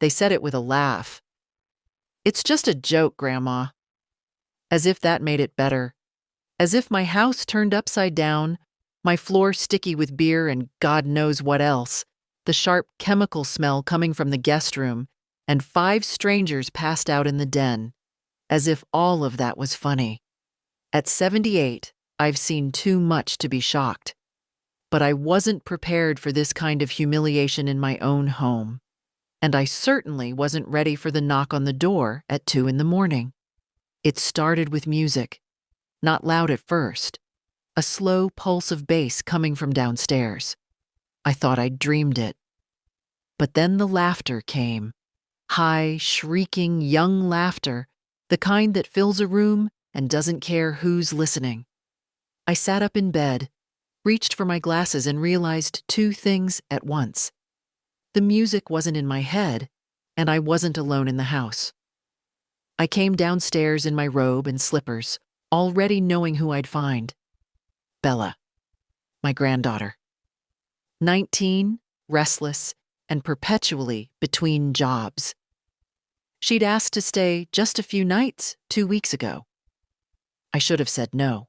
They said it with a laugh. "It's just a joke, Grandma." As if that made it better. As if my house turned upside down, my floor sticky with beer and God knows what else, the sharp chemical smell coming from the guest room, and 5 strangers passed out in the den. As if all of that was funny. At 78, I've seen too much to be shocked. But I wasn't prepared for this kind of humiliation in my own home. And I certainly wasn't ready for the knock on the door at 2 in the morning. It started with music. Not loud at first. A slow pulse of bass coming from downstairs. I thought I'd dreamed it. But then the laughter came. High, shrieking, young laughter, the kind that fills a room and doesn't care who's listening. I sat up in bed, reached for my glasses and realized 2 things at once. The music wasn't in my head, and I wasn't alone in the house. I came downstairs in my robe and slippers, already knowing who I'd find. Bella, my granddaughter. 19, restless, and perpetually between jobs. She'd asked to stay just a few nights 2 weeks ago. I should have said no.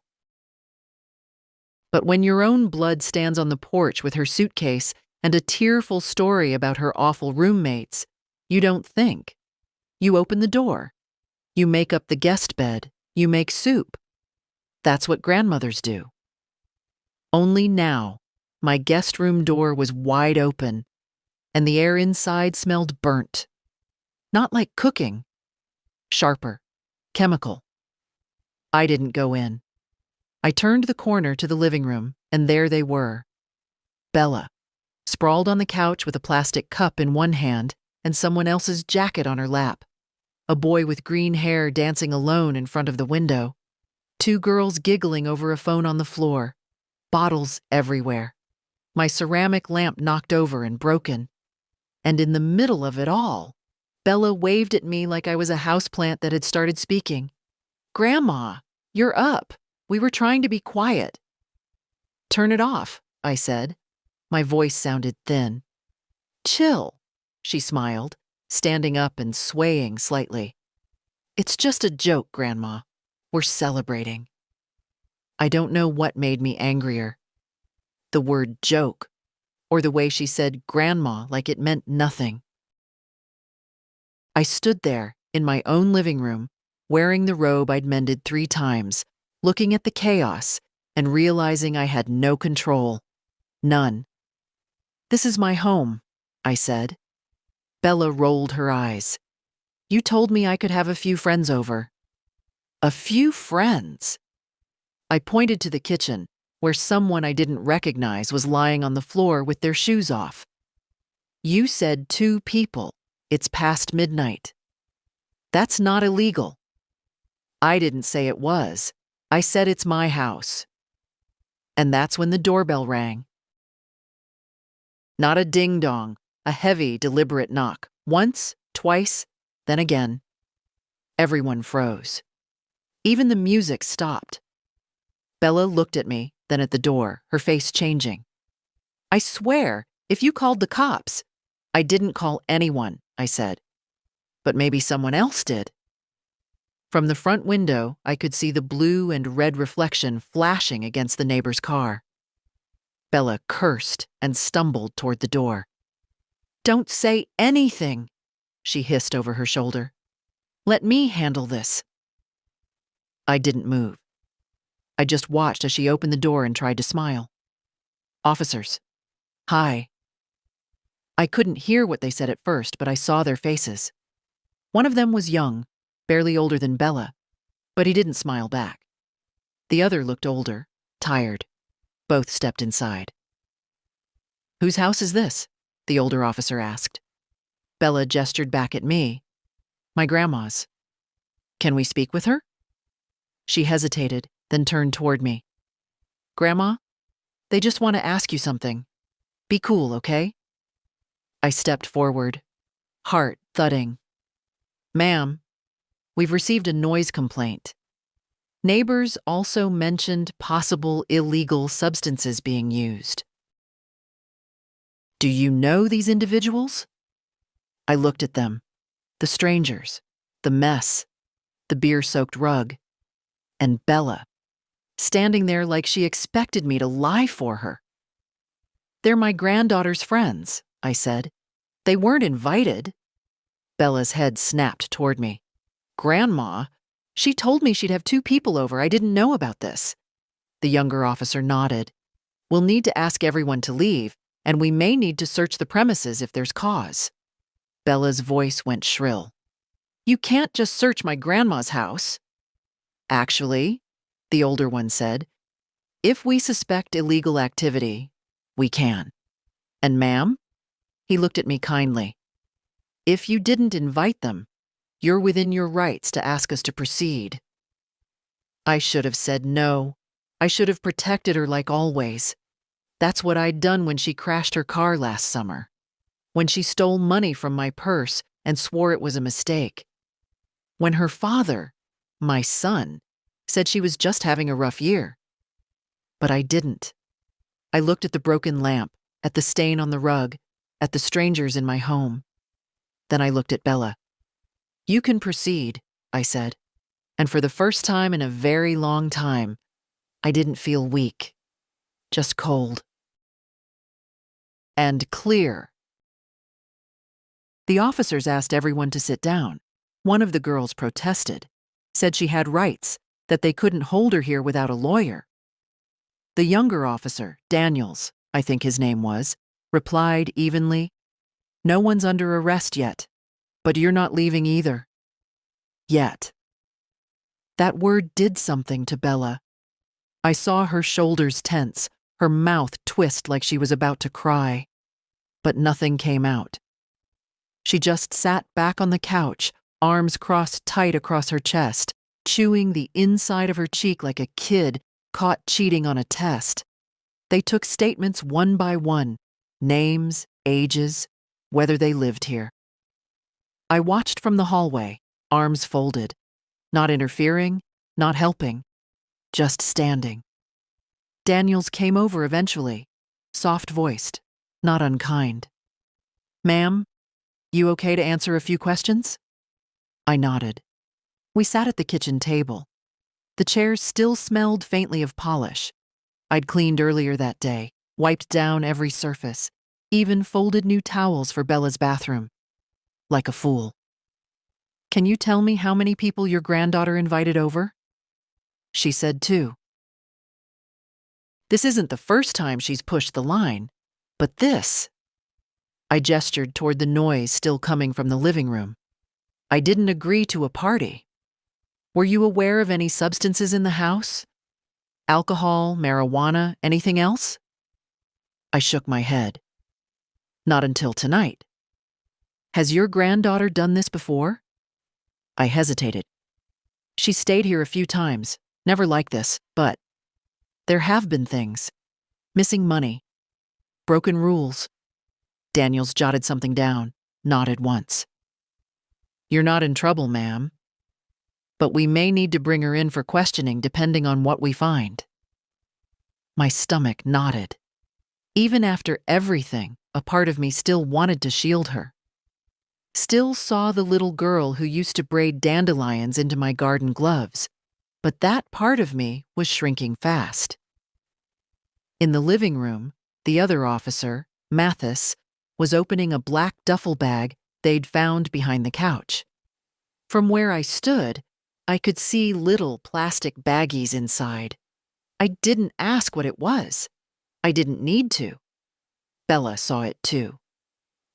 But when your own blood stands on the porch with her suitcase and a tearful story about her awful roommates, you don't think. You open the door. You make up the guest bed. You make soup. That's what grandmothers do. Only now, my guest room door was wide open, and the air inside smelled burnt. Not like cooking. Sharper. Chemical. I didn't go in. I turned the corner to the living room, and there they were. Bella, sprawled on the couch with a plastic cup in one hand and someone else's jacket on her lap. A boy with green hair dancing alone in front of the window. 2 girls giggling over a phone on the floor. Bottles everywhere. My ceramic lamp knocked over and broken. And in the middle of it all, Bella waved at me like I was a houseplant that had started speaking. "Grandma, you're up. We were trying to be quiet." "Turn it off," I said. My voice sounded thin. "Chill," she smiled, standing up and swaying slightly. "It's just a joke, Grandma. We're celebrating." I don't know what made me angrier. The word joke, or the way she said grandma like it meant nothing. I stood there in my own living room, wearing the robe I'd mended 3 times, looking at the chaos and realizing I had no control. None. "This is my home," I said. Bella rolled her eyes. "You told me I could have a few friends over." "A few friends?" I pointed to the kitchen, where someone I didn't recognize was lying on the floor with their shoes off. "You said 2 people. It's past midnight." "That's not illegal." "I didn't say it was. I said it's my house." And that's when the doorbell rang. Not a ding-dong, a heavy, deliberate knock. Once, twice, then again. Everyone froze. Even the music stopped. Bella looked at me, then at the door, her face changing. "I swear, if you called the cops—" "I didn't call anyone," I said. "But maybe someone else did." From the front window, I could see the blue and red reflection flashing against the neighbor's car. Bella cursed and stumbled toward the door. "Don't say anything," she hissed over her shoulder. "Let me handle this." I didn't move. I just watched as she opened the door and tried to smile. "Officers. Hi." I couldn't hear what they said at first, but I saw their faces. One of them was young, barely older than Bella, but he didn't smile back. The other looked older, tired. Both stepped inside. "Whose house is this?" the older officer asked. Bella gestured back at me. "My grandma's." "Can we speak with her?" She hesitated, then turned toward me. "Grandma, they just want to ask you something. Be cool, okay?" I stepped forward, heart thudding. "Ma'am, we've received a noise complaint. Neighbors also mentioned possible illegal substances being used." "Do you know these individuals?" I looked at them, the strangers, the mess, the beer-soaked rug, and Bella, standing there like she expected me to lie for her. "They're my granddaughter's friends," I said. "They weren't invited." Bella's head snapped toward me. "Grandma? She told me she'd have 2 people over. I didn't know about this." The younger officer nodded. "We'll need to ask everyone to leave, and we may need to search the premises if there's cause." Bella's voice went shrill. "You can't just search my grandma's house." "Actually," the older one said, "if we suspect illegal activity, we can. And ma'am," he looked at me kindly, "if you didn't invite them, you're within your rights to ask us to proceed." I should have said no. I should have protected her like always. That's what I'd done when she crashed her car last summer, when she stole money from my purse and swore it was a mistake, when her father, my son, said she was just having a rough year. But I didn't. I looked at the broken lamp, at the stain on the rug, at the strangers in my home. Then I looked at Bella. "You can proceed," I said, and for the first time in a very long time, I didn't feel weak, just cold. And clear. The officers asked everyone to sit down. One of the girls protested, said she had rights, that they couldn't hold her here without a lawyer. The younger officer, Daniels, I think his name was, replied evenly, "No one's under arrest yet, but you're not leaving either." Yet. That word did something to Bella. I saw her shoulders tense, her mouth twist like she was about to cry. But nothing came out. She just sat back on the couch, arms crossed tight across her chest, chewing the inside of her cheek like a kid caught cheating on a test. They took statements one by one, names, ages, whether they lived here. I watched from the hallway, arms folded, not interfering, not helping, just standing. Daniels came over eventually, soft-voiced, not unkind. "Ma'am, you okay to answer a few questions?" I nodded. We sat at the kitchen table. The chairs still smelled faintly of polish. I'd cleaned earlier that day, wiped down every surface, even folded new towels for Bella's bathroom. Like a fool. "Can you tell me how many people your granddaughter invited over?" She said 2. "This isn't the first time she's pushed the line, but this..." I gestured toward the noise still coming from the living room. "I didn't agree to a party. Were you aware of any substances in the house? Alcohol, marijuana, anything else?" I shook my head. "Not until tonight." "Has your granddaughter done this before?" I hesitated. "She stayed here a few times, never like this, but there have been things. Missing money. Broken rules." Daniels jotted something down, nodded once. "You're not in trouble, ma'am. But we may need to bring her in for questioning depending on what we find." My stomach knotted. Even after everything, a part of me still wanted to shield her. Still saw the little girl who used to braid dandelions into my garden gloves, but that part of me was shrinking fast. In the living room, the other officer, Mathis, was opening a black duffel bag they'd found behind the couch. From where I stood, I could see little plastic baggies inside. I didn't ask what it was. I didn't need to. Bella saw it too.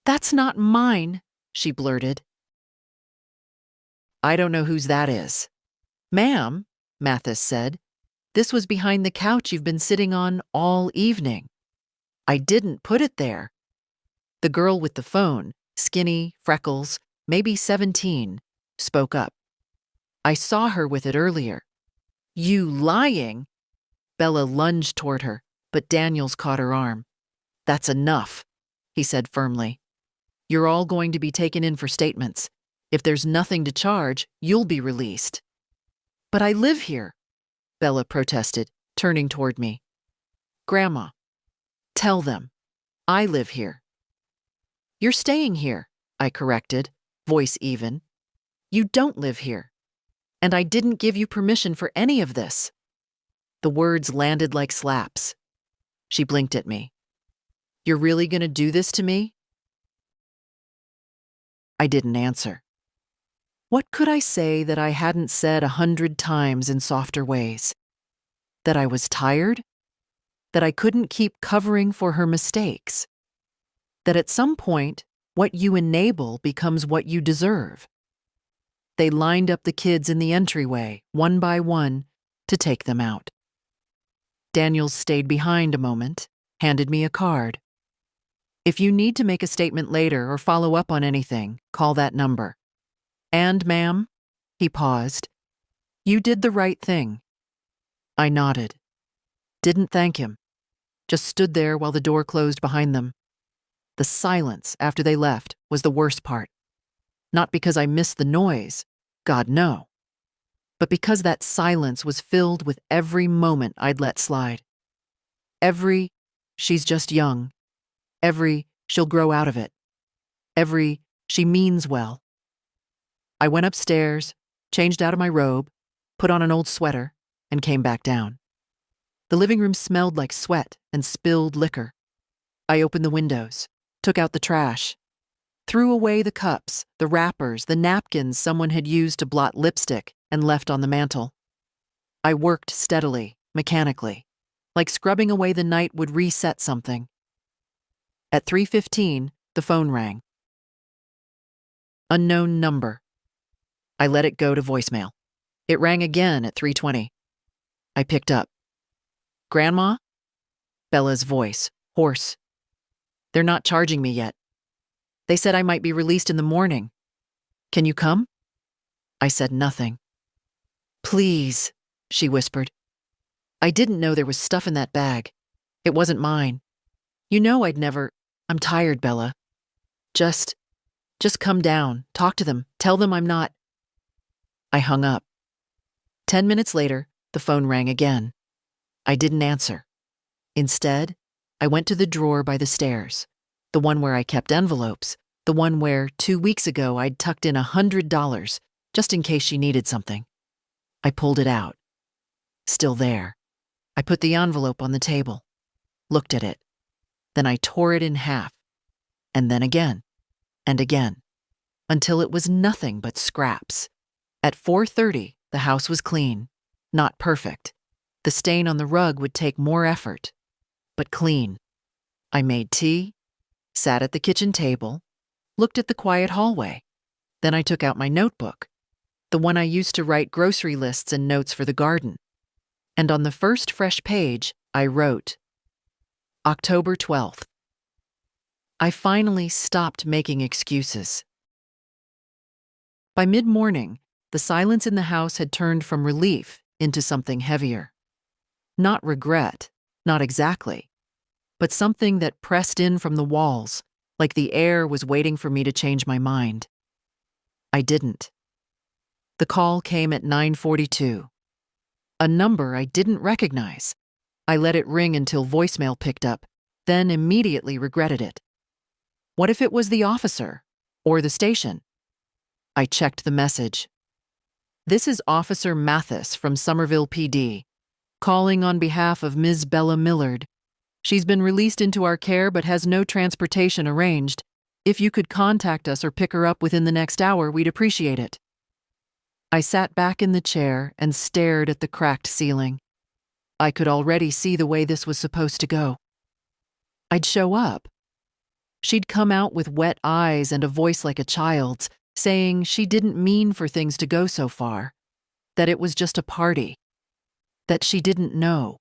"That's not mine," she blurted. "I don't know whose that is." "Ma'am," Mathis said, "this was behind the couch you've been sitting on all evening. I didn't put it there." The girl with the phone, skinny, freckles, maybe 17, spoke up. "I saw her with it earlier." "You lying!" Bella lunged toward her, but Daniels caught her arm. "That's enough," he said firmly. "You're all going to be taken in for statements. If there's nothing to charge, you'll be released." "But I live here," Bella protested, turning toward me. "Grandma, tell them. I live here." "You're staying here," I corrected, voice even. You don't live here. And I didn't give you permission for any of this. The words landed like slaps. She blinked at me. You're really gonna do this to me? I didn't answer. What could I say that I hadn't said 100 times in softer ways? That I was tired? That I couldn't keep covering for her mistakes? That at some point, what you enable becomes what you deserve? They lined up the kids in the entryway, one by one, to take them out. Daniels stayed behind a moment, handed me a card. If you need to make a statement later or follow up on anything, call that number. And, ma'am, he paused, you did the right thing. I nodded. Didn't thank him. Just stood there while the door closed behind them. The silence after they left was the worst part. Not because I missed the noise, God no, but because that silence was filled with every moment I'd let slide. Every, she's just young. Every, she'll grow out of it. Every, she means well. I went upstairs, changed out of my robe, put on an old sweater, and came back down. The living room smelled like sweat and spilled liquor. I opened the windows, took out the trash, threw away the cups, the wrappers, the napkins someone had used to blot lipstick and left on the mantel. I worked steadily, mechanically, like scrubbing away the night would reset something. At 3:15, the phone rang. Unknown number. I let it go to voicemail. It rang again at 3:20. I picked up. Grandma? Bella's voice, hoarse. They're not charging me yet. They said I might be released in the morning. Can you come? I said nothing. Please, she whispered. I didn't know there was stuff in that bag. It wasn't mine. You know I'd never. I'm tired, Bella. Just come down, talk to them, tell them I'm not. I hung up. 10 minutes later, the phone rang again. I didn't answer. Instead, I went to the drawer by the stairs, the one where I kept envelopes, the one where 2 weeks ago I'd tucked in $100 just in case she needed something. I pulled it out. Still there. I put the envelope on the table, looked at it. Then I tore it in half, and then again, and again, until it was nothing but scraps. At 4:30, the house was clean. Not perfect. The stain on the rug would take more effort, but clean. I made tea, sat at the kitchen table, looked at the quiet hallway. Then I took out my notebook, the one I used to write grocery lists and notes for the garden. And on the first fresh page, I wrote, October 12th. I finally stopped making excuses. By mid-morning, the silence in the house had turned from relief into something heavier. Not regret, not exactly, but something that pressed in from the walls, like the air was waiting for me to change my mind. I didn't. The call came at 9:42. A number I didn't recognize. I let it ring until voicemail picked up, then immediately regretted it. What if it was the officer or the station? I checked the message. This is Officer Mathis from Somerville PD, calling on behalf of Ms. Bella Millard. She's been released into our care but has no transportation arranged. If you could contact us or pick her up within the next hour, we'd appreciate it. I sat back in the chair and stared at the cracked ceiling. I could already see the way this was supposed to go. I'd show up. She'd come out with wet eyes and a voice like a child's, saying she didn't mean for things to go so far, that it was just a party, that she didn't know.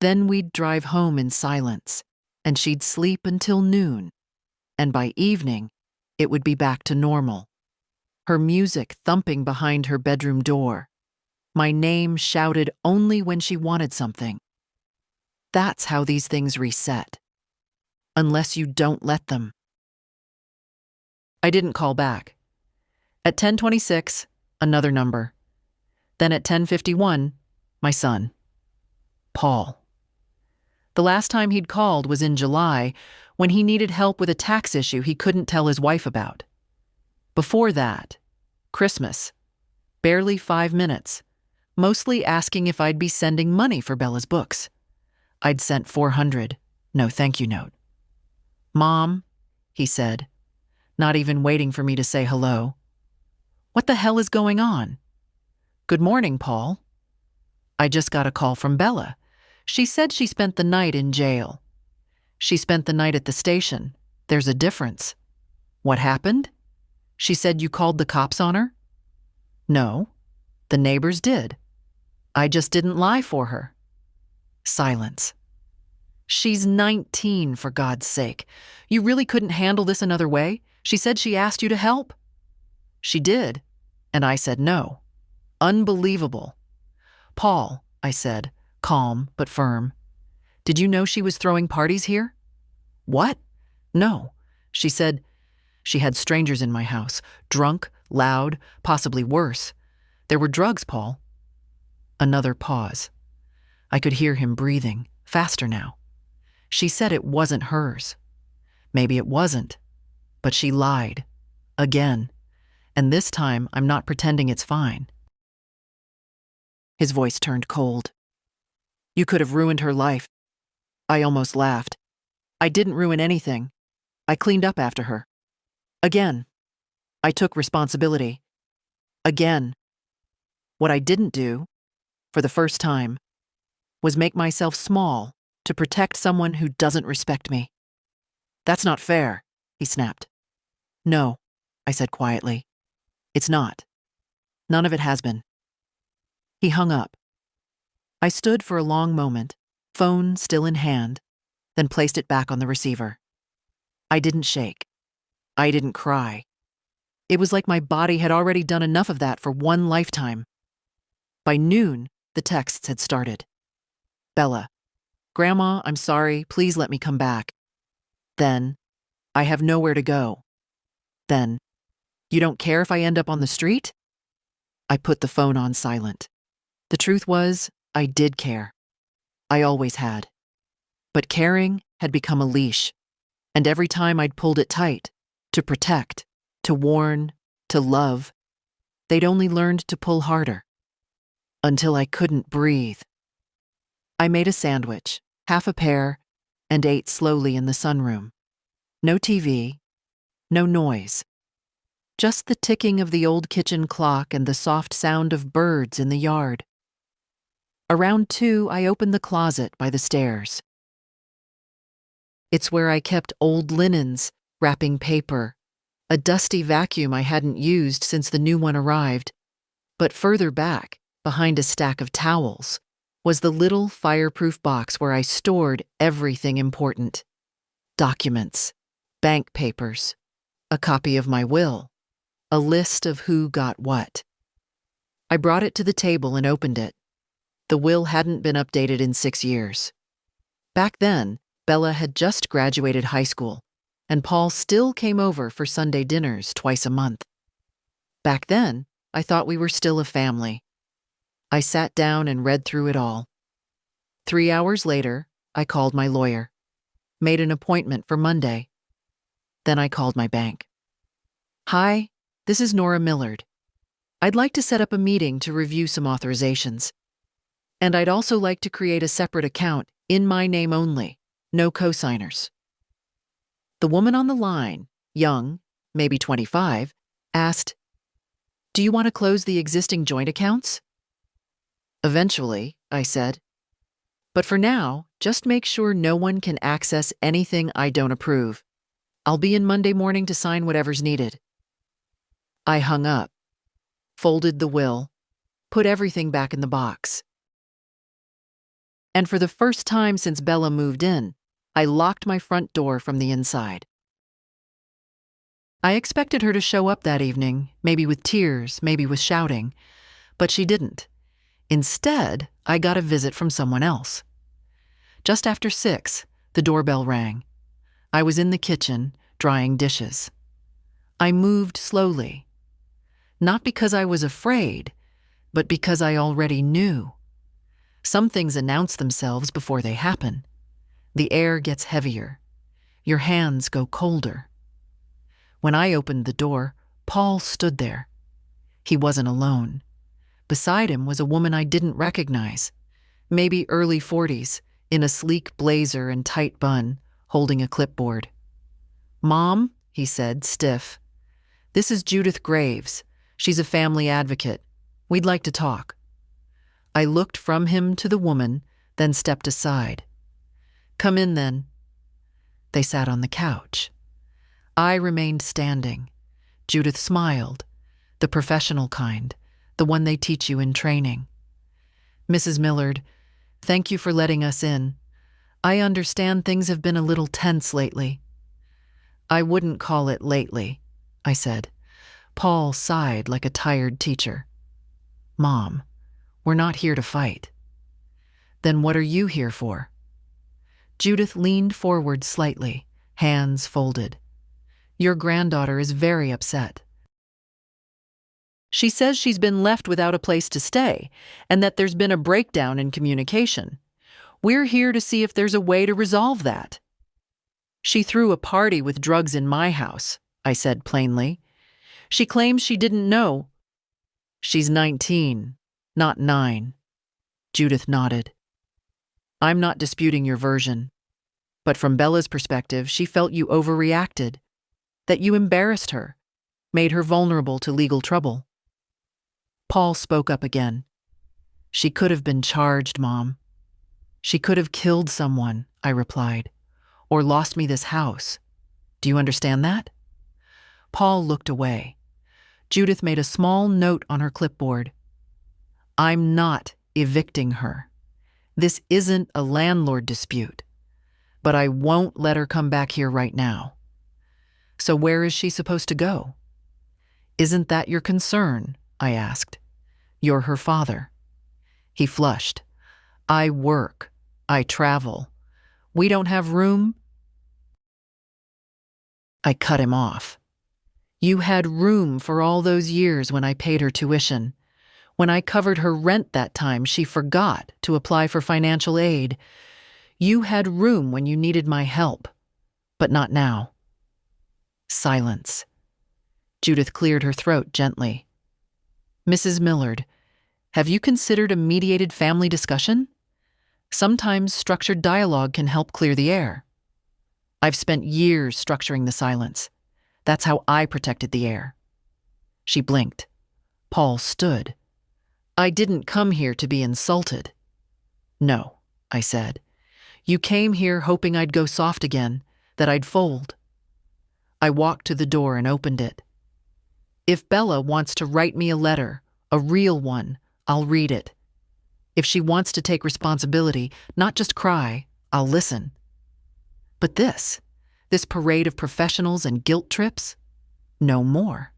Then we'd drive home in silence, and she'd sleep until noon, and by evening, it would be back to normal. Her music thumping behind her bedroom door. My name shouted only when she wanted something. That's how these things reset. Unless you don't let them. I didn't call back. At 10:26, another number. Then at 10:51, my son, Paul. The last time he'd called was in July, when he needed help with a tax issue he couldn't tell his wife about. Before that, Christmas, barely 5 minutes, mostly asking if I'd be sending money for Bella's books. I'd sent $400, no thank you note. "Mom," he said, not even waiting for me to say hello. "What the hell is going on?" "Good morning, Paul." "I just got a call from Bella. She said she spent the night in jail." "She spent the night at the station. There's a difference." "What happened?" "She said you called the cops on her." "No, the neighbors did. I just didn't lie for her." Silence. "She's 19, for God's sake. You really couldn't handle this another way? She said she asked you to help." "She did, and I said no." "Unbelievable." "Paul," I said, calm but firm, "did you know she was throwing parties here?" "What?" "No. She said she had strangers in my house, drunk, loud, possibly worse. There were drugs, Paul." Another pause. I could hear him breathing, faster now. "She said it wasn't hers." Maybe it wasn't, but she lied. Again. And this time, I'm not pretending it's fine. His voice turned cold. "You could have ruined her life." I almost laughed. "I didn't ruin anything. I cleaned up after her. Again. I took responsibility. Again. What I didn't do, for the first time, was make myself small to protect someone who doesn't respect me." "That's not fair," he snapped. "No," I said quietly. "It's not. None of it has been." He hung up. I stood for a long moment, phone still in hand, then placed it back on the receiver. I didn't shake. I didn't cry. It was like my body had already done enough of that for one lifetime. By noon, the texts had started. "Bella, Grandma, I'm sorry, please let me come back." Then, "I have nowhere to go." Then, "You don't care if I end up on the street?" I put the phone on silent. The truth was, I did care. I always had. But caring had become a leash, and every time I'd pulled it tight, to protect, to warn, to love, they'd only learned to pull harder. Until I couldn't breathe. I made a sandwich, half a pear, and ate slowly in the sunroom. No TV, no noise. Just the ticking of the old kitchen clock and the soft sound of birds in the yard. Around 2, I opened the closet by the stairs. It's where I kept old linens, wrapping paper, a dusty vacuum I hadn't used since the new one arrived. But further back, behind a stack of towels, was the little fireproof box where I stored everything important. Documents, bank papers, a copy of my will, a list of who got what. I brought it to the table and opened it. The will hadn't been updated in 6 years. Back then, Bella had just graduated high school, and Paul still came over for Sunday dinners twice a month. Back then, I thought we were still a family. I sat down and read through it all. 3 hours later, I called my lawyer, made an appointment for Monday. Then I called my bank. "Hi, this is Nora Millard. I'd like to set up a meeting to review some authorizations. And I'd also like to create a separate account in my name only, no co-signers." The woman on the line, young, maybe 25, asked, "Do you want to close the existing joint accounts?" "Eventually," I said. "But for now, just make sure no one can access anything I don't approve. I'll be in Monday morning to sign whatever's needed." I hung up, folded the will, put everything back in the box. And for the first time since Bella moved in, I locked my front door from the inside. I expected her to show up that evening, maybe with tears, maybe with shouting, but she didn't. Instead, I got a visit from someone else. Just after 6, the doorbell rang. I was in the kitchen, drying dishes. I moved slowly. Not because I was afraid, but because I already knew. Some things announce themselves before they happen. The air gets heavier. Your hands go colder. When I opened the door, Paul stood there. He wasn't alone. Beside him was a woman I didn't recognize, maybe early 40s, in a sleek blazer and tight bun, holding a clipboard. "Mom," he said, stiff. "This is Judith Graves. She's a family advocate. We'd like to talk." I looked from him to the woman, then stepped aside. "Come in, then." They sat on the couch. I remained standing. Judith smiled, the professional kind, the one they teach you in training. "Mrs. Millard, thank you for letting us in. I understand things have been a little tense lately." "I wouldn't call it lately," I said. Paul sighed like a tired teacher. "Mom, we're not here to fight." "Then what are you here for?" Judith leaned forward slightly, hands folded. "Your granddaughter is very upset. She says she's been left without a place to stay, and that there's been a breakdown in communication. We're here to see if there's a way to resolve that." "She threw a party with drugs in my house," I said plainly. "She claims she didn't know." "She's 19, not 9. Judith nodded. "I'm not disputing your version. But from Bella's perspective, she felt you overreacted, that you embarrassed her, made her vulnerable to legal trouble." Paul spoke up again. "She could have been charged, Mom. She could have killed someone," I replied, "or lost me this house. Do you understand that?" Paul looked away. Judith made a small note on her clipboard. "I'm not evicting her. This isn't a landlord dispute. But I won't let her come back here right now." "So where is she supposed to go?" "Isn't that your concern?" I asked. "You're her father." He flushed. "I work. I travel. We don't have room." I cut him off. "You had room for all those years when I paid her tuition. When I covered her rent that time, she forgot to apply for financial aid. You had room when you needed my help, but not now." Silence. Judith cleared her throat gently. "Mrs. Millard, have you considered a mediated family discussion? Sometimes structured dialogue can help clear the air." "I've spent years structuring the silence. That's how I protected the air." She blinked. Paul stood. "I didn't come here to be insulted." "No," I said. "You came here hoping I'd go soft again, that I'd fold." I walked to the door and opened it. "If Bella wants to write me a letter, a real one, I'll read it. If she wants to take responsibility, not just cry, I'll listen. But this parade of professionals and guilt trips? No more."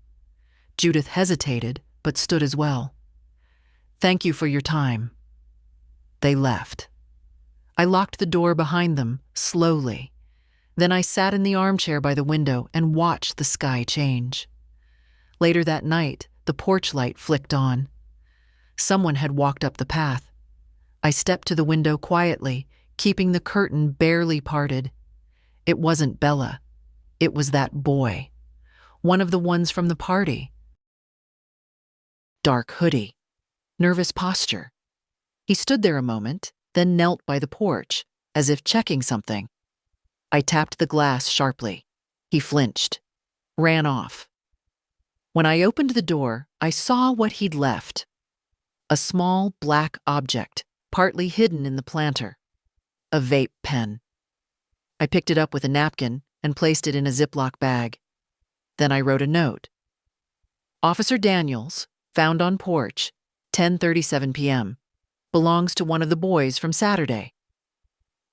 Judith hesitated, but stood as well. "Thank you for your time." They left. I locked the door behind them, slowly. Then I sat in the armchair by the window and watched the sky change. Later that night, the porch light flicked on. Someone had walked up the path. I stepped to the window quietly, keeping the curtain barely parted. It wasn't Bella. It was that boy. One of the ones from the party. Dark hoodie. Nervous posture. He stood there a moment, then knelt by the porch, as if checking something. I tapped the glass sharply. He flinched. Ran off. When I opened the door, I saw what he'd left. A small black object, partly hidden in the planter. A vape pen. I picked it up with a napkin and placed it in a Ziploc bag. Then I wrote a note. "Officer Daniels, found on porch, 10:37 p.m. Belongs to one of the boys from Saturday."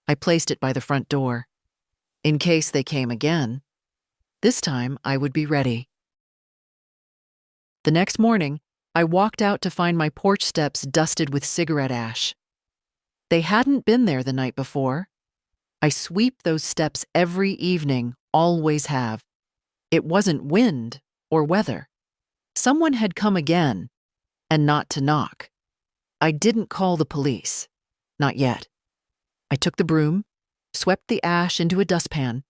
I placed it by the front door. In case they came again, this time I would be ready. The next morning, I walked out to find my porch steps dusted with cigarette ash. They hadn't been there the night before. I sweep those steps every evening, always have. It wasn't wind or weather. Someone had come again, and not to knock. I didn't call the police. Not yet. I took the broom, swept the ash into a dustpan,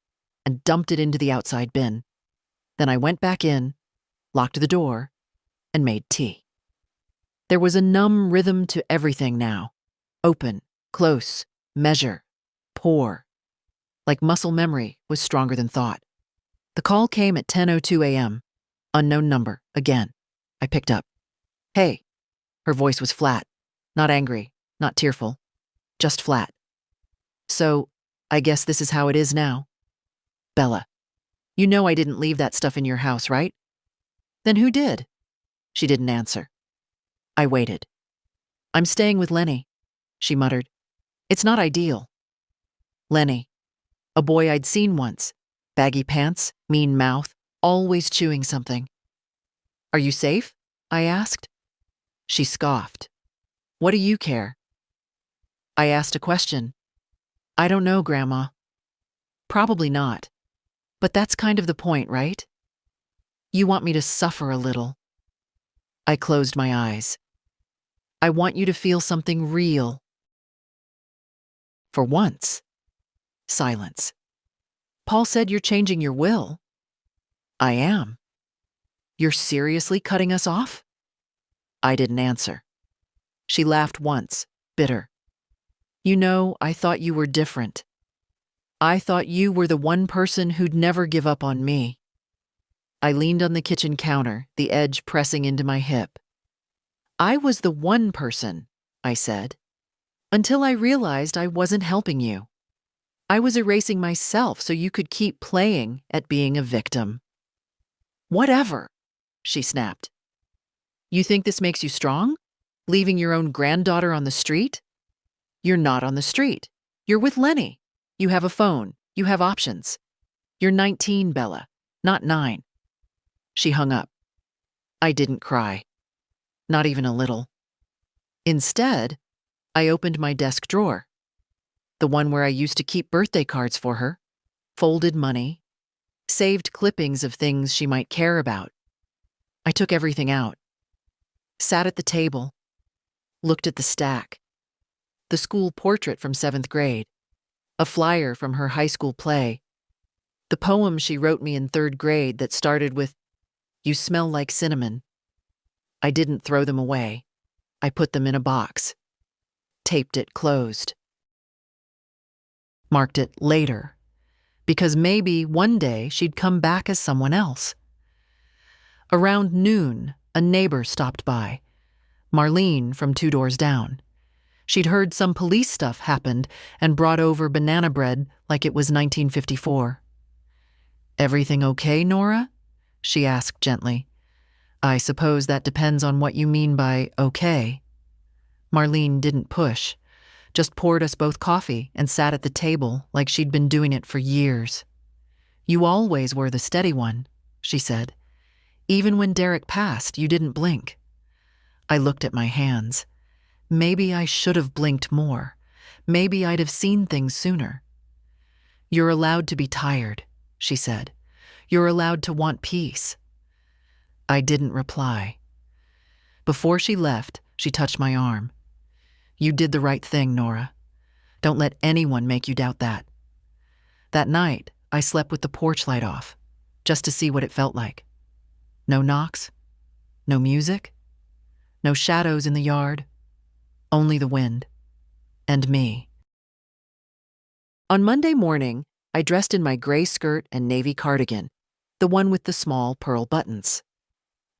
and dumped it into the outside bin. Then I went back in, locked the door, and made tea. There was a numb rhythm to everything now. Open, close, measure, pour. Like muscle memory was stronger than thought. The call came at 10:02 a.m. Unknown number, again. I picked up. "Hey." Her voice was flat. Not angry, not tearful. Just flat. "So, I guess this is how it is now." "Bella, you know I didn't leave that stuff in your house, right?" "Then who did?" She didn't answer. I waited. "I'm staying with Lenny," she muttered. "It's not ideal." Lenny. A boy I'd seen once. Baggy pants, mean mouth, always chewing something. "Are you safe?" I asked. She scoffed. "What do you care?" I asked a question. "I don't know, Grandma." "Probably not. But that's kind of the point, right? You want me to suffer a little." I closed my eyes. "I want you to feel something real." For once. Silence. "Paul said you're changing your will." "I am." "You're seriously cutting us off?" I didn't answer. She laughed once, bitter. "You know, I thought you were different. I thought you were the one person who'd never give up on me." I leaned on the kitchen counter, the edge pressing into my hip. "I was the one person," I said, "until I realized I wasn't helping you. I was erasing myself so you could keep playing at being a victim." "Whatever," she snapped. "You think this makes you strong? Leaving your own granddaughter on the street?" "You're not on the street. You're with Lenny. You have a phone. You have options. You're 19, Bella, not 9. She hung up. I didn't cry. Not even a little. Instead, I opened my desk drawer. The one where I used to keep birthday cards for her, folded money, saved clippings of things she might care about. I took everything out. Sat at the table. Looked at the stack. The school portrait from 7th grade. A flyer from her high school play. The poem she wrote me in 3rd grade that started with, "You smell like cinnamon." I didn't throw them away. I put them in a box. Taped it closed. Marked it later, because maybe one day she'd come back as someone else. Around noon, a neighbor stopped by. Marlene from 2 doors down. She'd heard some police stuff happened and brought over banana bread like it was 1954. "Everything okay, Nora?" she asked gently. "I suppose that depends on what you mean by okay." Marlene didn't push, just poured us both coffee and sat at the table like she'd been doing it for years. "You always were the steady one," she said. "Even when Derek passed, you didn't blink." I looked at my hands. Maybe I should have blinked more. Maybe I'd have seen things sooner. "You're allowed to be tired," she said. "You're allowed to want peace." I didn't reply. Before she left, she touched my arm. "You did the right thing, Nora. Don't let anyone make you doubt that." That night, I slept with the porch light off, just to see what it felt like. No knocks, no music, no shadows in the yard, only the wind, and me. On Monday morning, I dressed in my gray skirt and navy cardigan, the one with the small pearl buttons.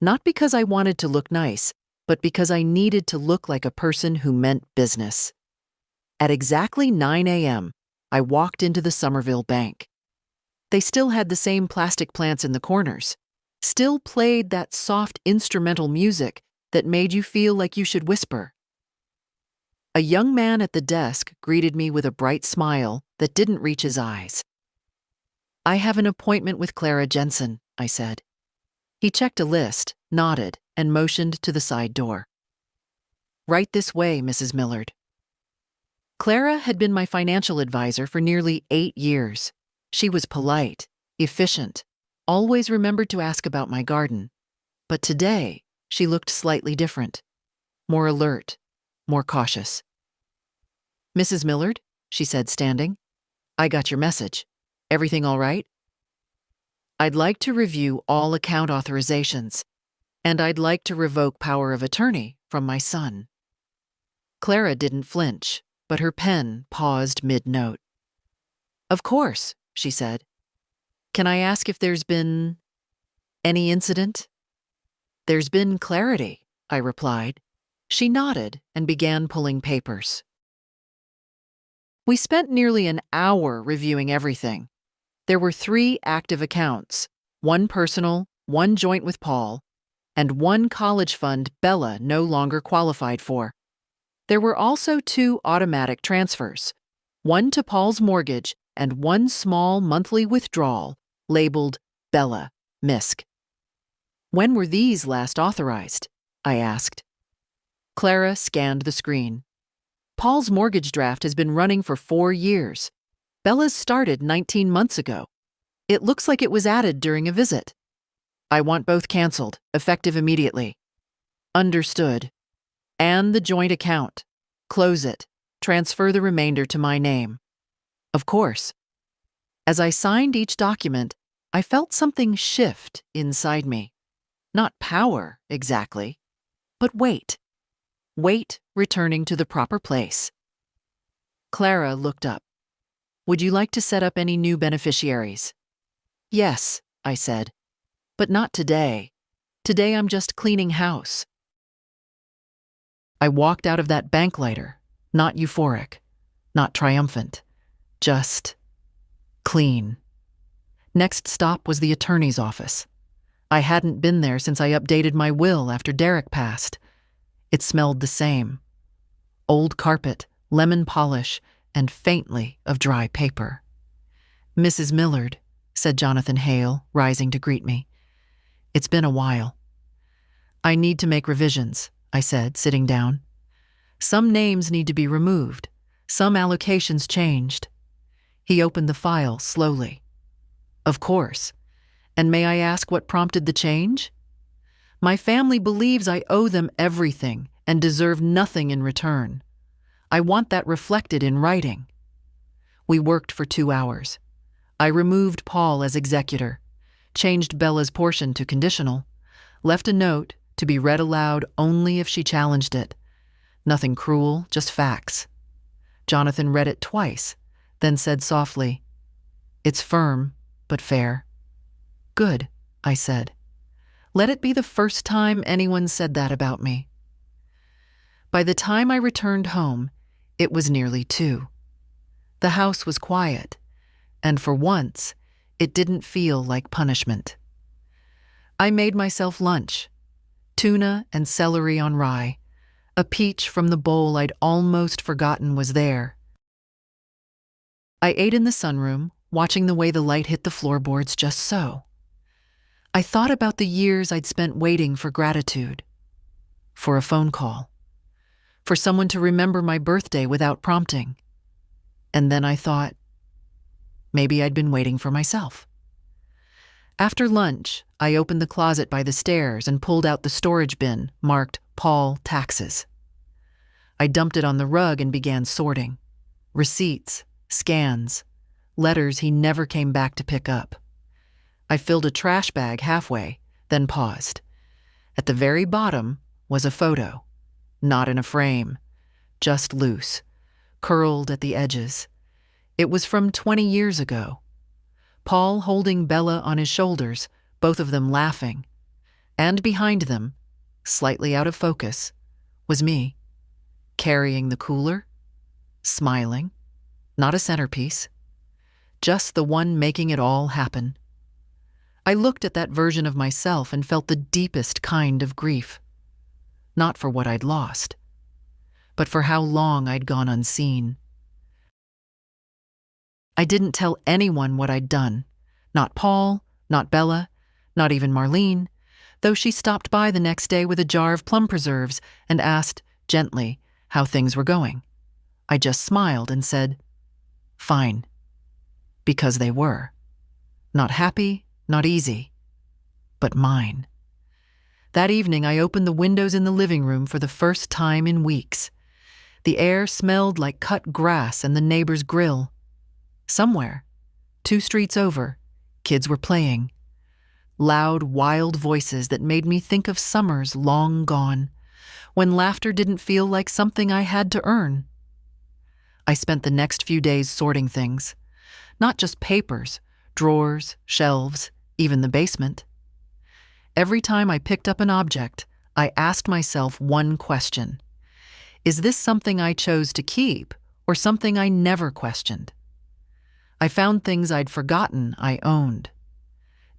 Not because I wanted to look nice, but because I needed to look like a person who meant business. At exactly 9 a.m., I walked into the Somerville Bank. They still had the same plastic plants in the corners, still played that soft instrumental music that made you feel like you should whisper. A young man at the desk greeted me with a bright smile that didn't reach his eyes. "I have an appointment with Clara Jensen," I said. He checked a list, nodded, and motioned to the side door. "Right this way, Mrs. Millard." Clara had been my financial advisor for nearly 8 years. She was polite, efficient, always remembered to ask about my garden. But today, she looked slightly different. More alert, more cautious. "Mrs. Millard," she said, standing. "I got your message. Everything all right?" I'd like to review all account authorizations, and I'd like to revoke power of attorney from my son. Clara didn't flinch, but her pen paused mid-note. Of course, she said. Can I ask if there's been any incident? There's been clarity, I replied. She nodded and began pulling papers. We spent nearly an hour reviewing everything. There were 3 active accounts, 1 personal, 1 joint with Paul, and 1 college fund Bella no longer qualified for. There were also 2 automatic transfers, 1 to Paul's mortgage and 1 small monthly withdrawal labeled Bella Misk. When were these last authorized? I asked. Clara scanned the screen. Paul's mortgage draft has been running for 4 years. Bella's started 19 months ago. It looks like it was added during a visit. I want both canceled, effective immediately. Understood. And the joint account. Close it. Transfer the remainder to my name. Of course. As I signed each document, I felt something shift inside me. Not power, exactly, but weight. Weight returning to the proper place. Clara looked up. Would you like to set up any new beneficiaries? Yes, I said, but not today. Today I'm just cleaning house. I walked out of that bank lighter, not euphoric, not triumphant, just clean. Next stop was the attorney's office. I hadn't been there since I updated my will after Derek passed. It smelled the same. Old carpet, lemon polish, and faintly of dry paper. Mrs. Millard, said Jonathan Hale, rising to greet me. It's been a while. I need to make revisions, I said, sitting down. Some names need to be removed. Some allocations changed. He opened the file slowly. Of course. And may I ask what prompted the change? My family believes I owe them everything and deserve nothing in return. I want that reflected in writing. We worked for 2 hours. I removed Paul as executor, changed Bella's portion to conditional, left a note to be read aloud only if she challenged it. Nothing cruel, just facts. Jonathan read it twice, then said softly, "It's firm, but fair." "Good," I said. "Let it be the first time anyone said that about me." By the time I returned home, it was nearly 2. The house was quiet, and for once, it didn't feel like punishment. I made myself lunch: tuna and celery on rye, a peach from the bowl I'd almost forgotten was there. I ate in the sunroom, watching the way the light hit the floorboards just so. I thought about the years I'd spent waiting for gratitude, for a phone call, for someone to remember my birthday without prompting. And then I thought, maybe I'd been waiting for myself. After lunch, I opened the closet by the stairs and pulled out the storage bin marked Paul Taxes. I dumped it on the rug and began sorting. Receipts, scans, letters he never came back to pick up. I filled a trash bag halfway, then paused. At the very bottom was a photo, not in a frame, just loose, curled at the edges. It was from 20 years ago. Paul holding Bella on his shoulders, both of them laughing. And behind them, slightly out of focus, was me, carrying the cooler, smiling, not a centerpiece, just the one making it all happen. I looked at that version of myself and felt the deepest kind of grief. Not for what I'd lost, but for how long I'd gone unseen. I didn't tell anyone what I'd done. Not Paul, not Bella, not even Marlene, though she stopped by the next day with a jar of plum preserves and asked, gently, how things were going. I just smiled and said, "Fine." Because they were. Not happy, not easy, but mine. That evening, I opened the windows in the living room for the first time in weeks. The air smelled like cut grass and the neighbor's grill. Somewhere, 2 streets over, kids were playing, loud, wild voices that made me think of summers long gone, when laughter didn't feel like something I had to earn. I spent the next few days sorting things, not just papers, drawers, shelves, even the basement. Every time I picked up an object, I asked myself one question. Is this something I chose to keep, or something I never questioned? I found things I'd forgotten I owned.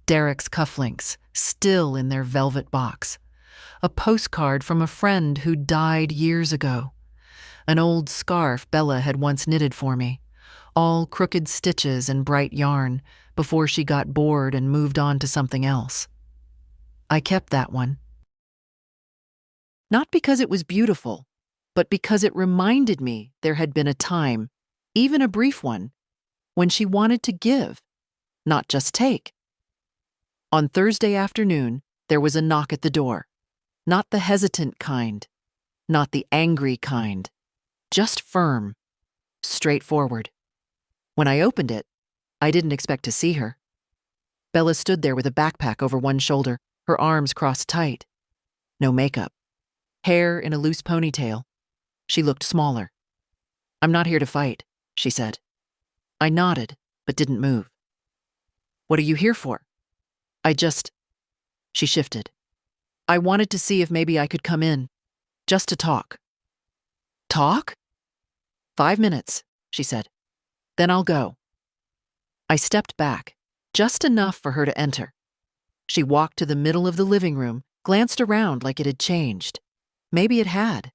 Derek's cufflinks, still in their velvet box. A postcard from a friend who died years ago. An old scarf Bella had once knitted for me, all crooked stitches and bright yarn, before she got bored and moved on to something else. I kept that one. Not because it was beautiful, but because it reminded me there had been a time, even a brief one, when she wanted to give, not just take. On Thursday afternoon, there was a knock at the door. Not the hesitant kind, not the angry kind, just firm, straightforward. When I opened it, I didn't expect to see her. Bella stood there with a backpack over one shoulder, her arms crossed tight. No makeup. Hair in a loose ponytail. She looked smaller. "I'm not here to fight," she said. I nodded, but didn't move. "What are you here for?" She shifted. "I wanted to see if maybe I could come in, just to talk." "Talk?" "5 minutes," she said. "Then I'll go." I stepped back, just enough for her to enter. She walked to the middle of the living room, glanced around like it had changed. Maybe it had.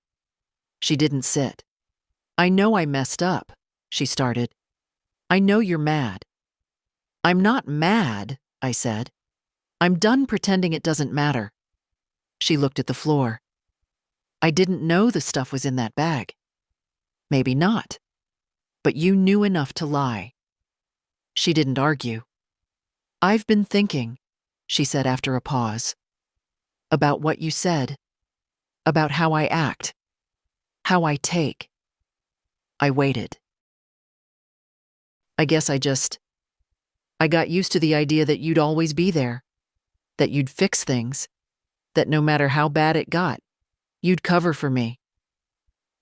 She didn't sit. "I know I messed up," she started. "I know you're mad." "I'm not mad," I said. "I'm done pretending it doesn't matter." She looked at the floor. "I didn't know the stuff was in that bag." "Maybe not. But you knew enough to lie." She didn't argue. "I've been thinking," she said after a pause, "about what you said, about how I act, how I take." I waited. I guess I got used to the idea that you'd always be there, that you'd fix things, that no matter how bad it got, you'd cover for me.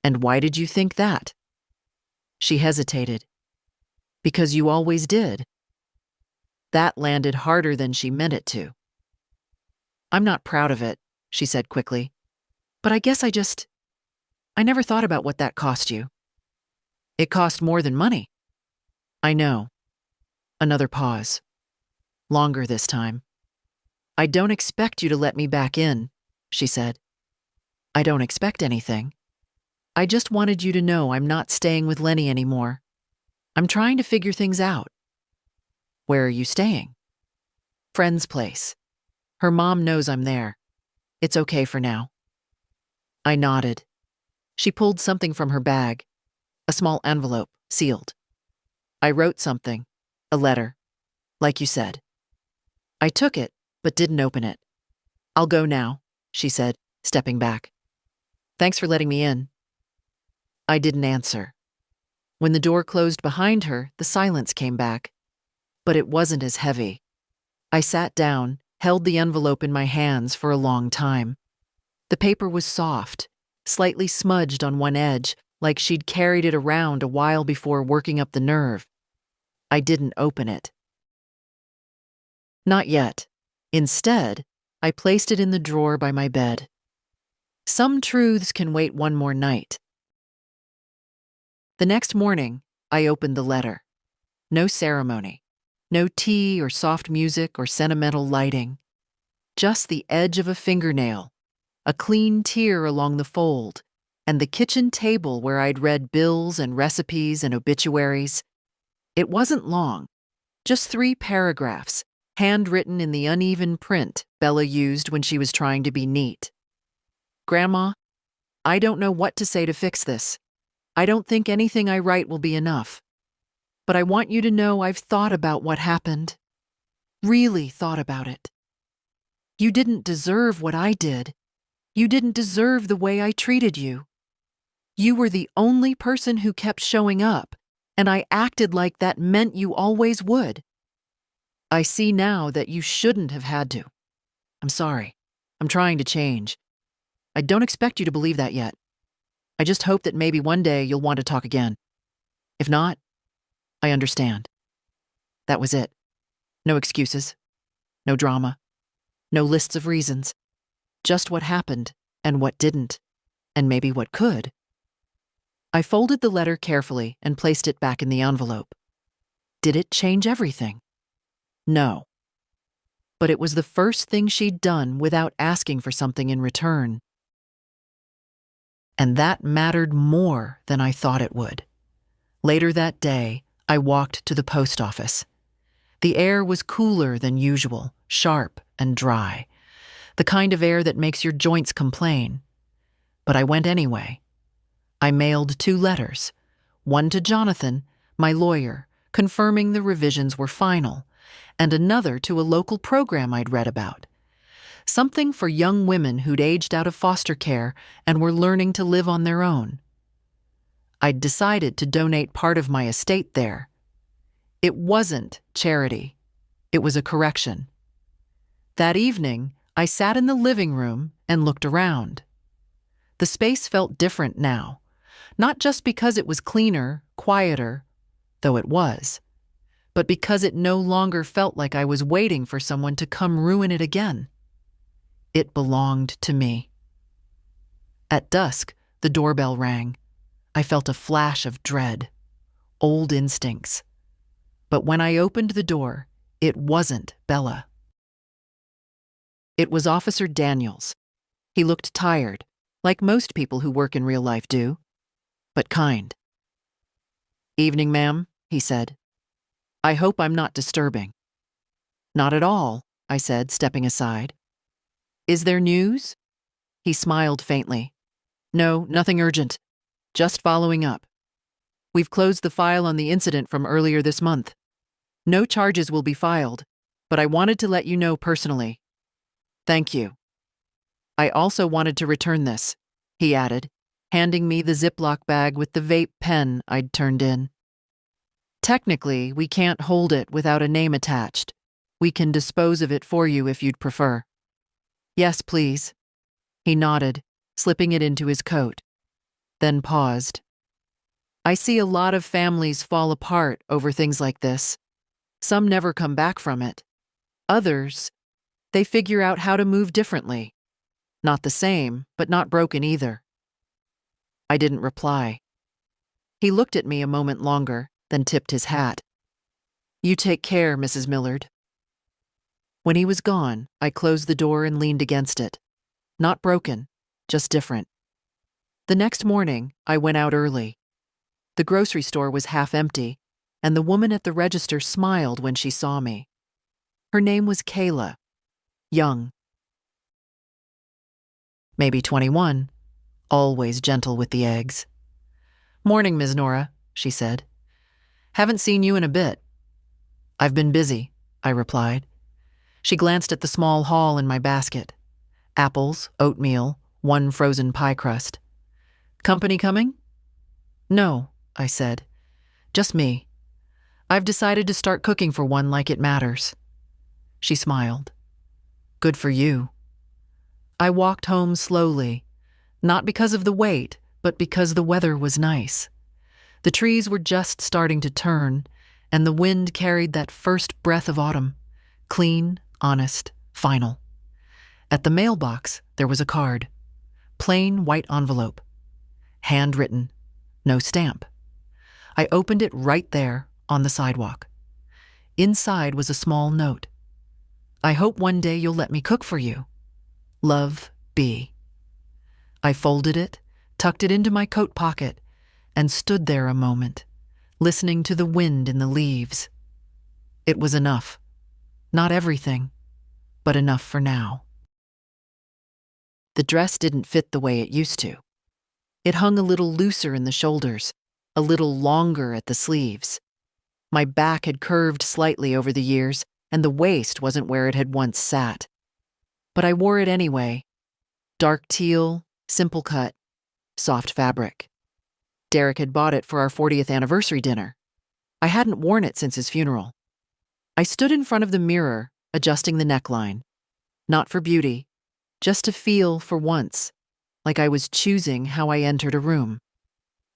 "And why did you think that?" She hesitated. "Because you always did." That landed harder than she meant it to. "I'm not proud of it," she said quickly. "But I guess I never thought about what that cost you." "It cost more than money." "I know." Another pause. Longer this time. "I don't expect you to let me back in," she said. "I don't expect anything. I just wanted you to know I'm not staying with Lenny anymore. I'm trying to figure things out." "Where are you staying?" "Friend's place. Her mom knows I'm there. It's okay for now." I nodded. She pulled something from her bag, a small envelope, sealed. "I wrote something, a letter, like you said." I took it, but didn't open it. "I'll go now," she said, stepping back. "Thanks for letting me in." I didn't answer. When the door closed behind her, the silence came back. But it wasn't as heavy. I sat down, held the envelope in my hands for a long time. The paper was soft, slightly smudged on one edge, like she'd carried it around a while before working up the nerve. I didn't open it. Not yet. Instead, I placed it in the drawer by my bed. Some truths can wait one more night. The next morning, I opened the letter. No ceremony. No tea or soft music or sentimental lighting. Just the edge of a fingernail, a clean tear along the fold, and the kitchen table where I'd read bills and recipes and obituaries. It wasn't long, just 3 paragraphs, handwritten in the uneven print Bella used when she was trying to be neat. "Grandma, I don't know what to say to fix this. I don't think anything I write will be enough. But I want you to know I've thought about what happened. Really thought about it. You didn't deserve what I did. You didn't deserve the way I treated you. You were the only person who kept showing up, and I acted like that meant you always would. I see now that you shouldn't have had to. I'm sorry. I'm trying to change. I don't expect you to believe that yet. I just hope that maybe one day you'll want to talk again. If not, I understand. That was it. No excuses. No drama. No lists of reasons. Just what happened and what didn't, and maybe what could. I folded the letter carefully and placed it back in the envelope. Did it change everything? No. But it was the first thing she'd done without asking for something in return. And that mattered more than I thought it would. Later that day, I walked to the post office. The air was cooler than usual, sharp and dry, the kind of air that makes your joints complain. But I went anyway. I mailed 2 letters, one to Jonathan, my lawyer, confirming the revisions were final, and another to a local program I'd read about. Something for young women who'd aged out of foster care and were learning to live on their own. I'd decided to donate part of my estate there. It wasn't charity. It was a correction. That evening, I sat in the living room and looked around. The space felt different now, not just because it was cleaner, quieter, though it was, but because it no longer felt like I was waiting for someone to come ruin it again. It belonged to me. At dusk, the doorbell rang. I felt a flash of dread, old instincts. But when I opened the door, it wasn't Bella. It was Officer Daniels. He looked tired, like most people who work in real life do, but kind. "Evening, ma'am," he said. "I hope I'm not disturbing." "Not at all," I said, stepping aside. "Is there news?" He smiled faintly. "No, nothing urgent. Just following up. We've closed the file on the incident from earlier this month. No charges will be filed, but I wanted to let you know personally. Thank you. I also wanted to return this," he added, handing me the Ziploc bag with the vape pen I'd turned in. "Technically, we can't hold it without a name attached. We can dispose of it for you if you'd prefer." "Yes, please." He nodded, slipping it into his coat, then paused. "I see a lot of families fall apart over things like this. Some never come back from it. Others, they figure out how to move differently. Not the same, but not broken either." I didn't reply. He looked at me a moment longer, then tipped his hat. "You take care, Mrs. Millard." When he was gone, I closed the door and leaned against it. Not broken, just different. The next morning, I went out early. The grocery store was half empty, and the woman at the register smiled when she saw me. Her name was Kayla. Young. Maybe 21. Always gentle with the eggs. "Morning, Ms. Nora," she said. "Haven't seen you in a bit." "I've been busy," I replied. She glanced at the small haul in my basket. Apples, oatmeal, 1 frozen pie crust. "Company coming?" "No," I said. "Just me. I've decided to start cooking for one like it matters." She smiled. "Good for you." I walked home slowly, not because of the wait, but because the weather was nice. The trees were just starting to turn, and the wind carried that first breath of autumn, clean, honest, final. At the mailbox, there was a card. Plain white envelope. Handwritten. No stamp. I opened it right there, on the sidewalk. Inside was a small note. "I hope one day you'll let me cook for you. Love, B." I folded it, tucked it into my coat pocket, and stood there a moment, listening to the wind in the leaves. It was enough. Not everything, but enough for now. The dress didn't fit the way it used to. It hung a little looser in the shoulders, a little longer at the sleeves. My back had curved slightly over the years, and the waist wasn't where it had once sat. But I wore it anyway. Dark teal, simple cut, soft fabric. Derek had bought it for our 40th anniversary dinner. I hadn't worn it since his funeral. I stood in front of the mirror, adjusting the neckline. Not for beauty, just to feel, for once, like I was choosing how I entered a room.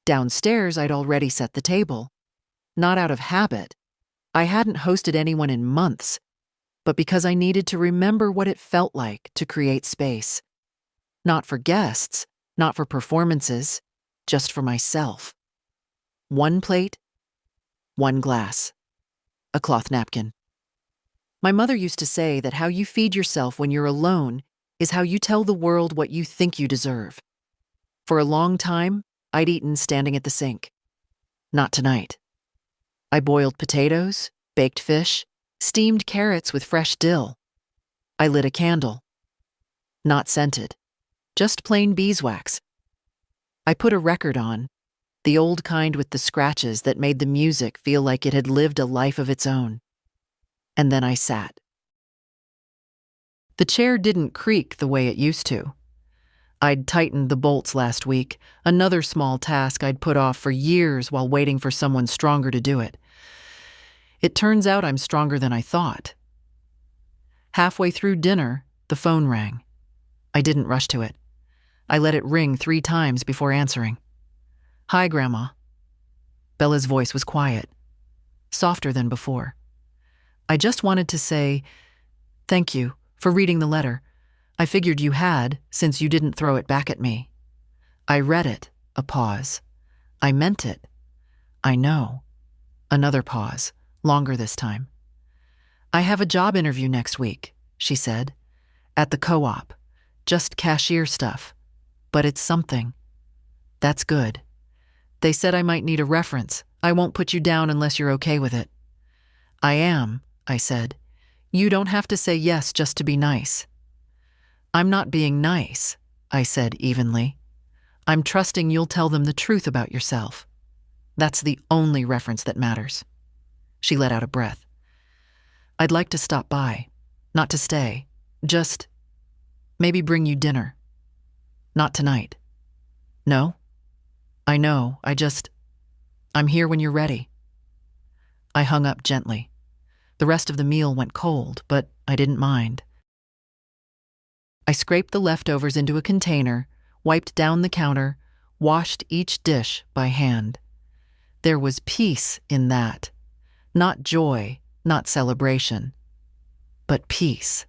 Downstairs, I'd already set the table. Not out of habit. I hadn't hosted anyone in months, but because I needed to remember what it felt like to create space. Not for guests, not for performances, just for myself. One plate, one glass, a cloth napkin. My mother used to say that how you feed yourself when you're alone is how you tell the world what you think you deserve. For a long time, I'd eaten standing at the sink. Not tonight. I boiled potatoes, baked fish, steamed carrots with fresh dill. I lit a candle. Not scented, just plain beeswax. I put a record on, the old kind with the scratches that made the music feel like it had lived a life of its own. And then I sat. The chair didn't creak the way it used to. I'd tightened the bolts last week, another small task I'd put off for years while waiting for someone stronger to do it. It turns out I'm stronger than I thought. Halfway through dinner, the phone rang. I didn't rush to it. I let it ring 3 times before answering. "Hi, Grandma." Bella's voice was quiet, softer than before. I just wanted to say, "Thank you for reading the letter. I figured you had, since you didn't throw it back at me." I read it, a pause. I meant it. I know. Another pause, longer this time. "I have a job interview next week," she said. "At the co-op. Just cashier stuff. But it's something. That's good. They said I might need a reference. I won't put you down unless you're okay with it." "I am," I said. "You don't have to say yes just to be nice." "I'm not being nice," I said evenly. "I'm trusting you'll tell them the truth about yourself. That's the only reference that matters." She let out a breath. "I'd like to stop by. Not to stay. Just maybe bring you dinner. Not tonight." "No? I know, I'm here when you're ready." I hung up gently. The rest of the meal went cold, but I didn't mind. I scraped the leftovers into a container, wiped down the counter, washed each dish by hand. There was peace in that. Not joy, not celebration, but peace.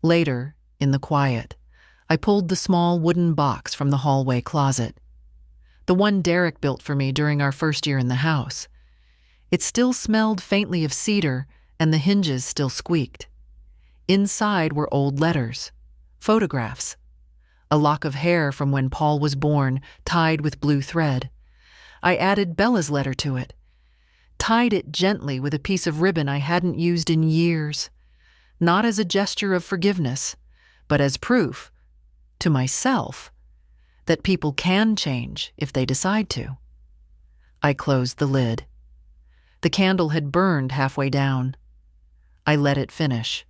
Later, in the quiet, I pulled the small wooden box from the hallway closet. The one Derek built for me during our first year in the house. It still smelled faintly of cedar, and the hinges still squeaked. Inside were old letters, photographs, a lock of hair from when Paul was born, tied with blue thread. I added Bella's letter to it, tied it gently with a piece of ribbon I hadn't used in years, not as a gesture of forgiveness, but as proof, to myself, that people can change if they decide to. I closed the lid. The candle had burned halfway down. I let it finish.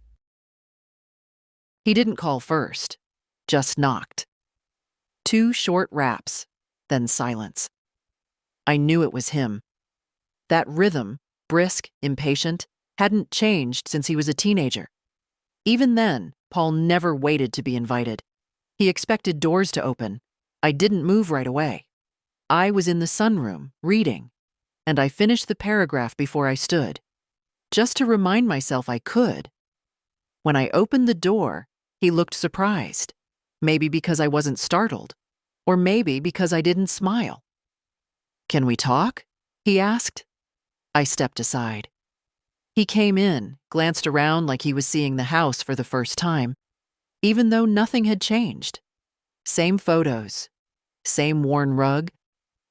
He didn't call first, just knocked. 2 short raps, then silence. I knew it was him. That rhythm, brisk, impatient, hadn't changed since he was a teenager. Even then, Paul never waited to be invited. He expected doors to open. I didn't move right away. I was in the sunroom, reading, and I finished the paragraph before I stood, just to remind myself I could. When I opened the door, he looked surprised, maybe because I wasn't startled, or maybe because I didn't smile. "Can we talk?" he asked. I stepped aside. He came in, glanced around like he was seeing the house for the first time, even though nothing had changed. Same photos, same worn rug,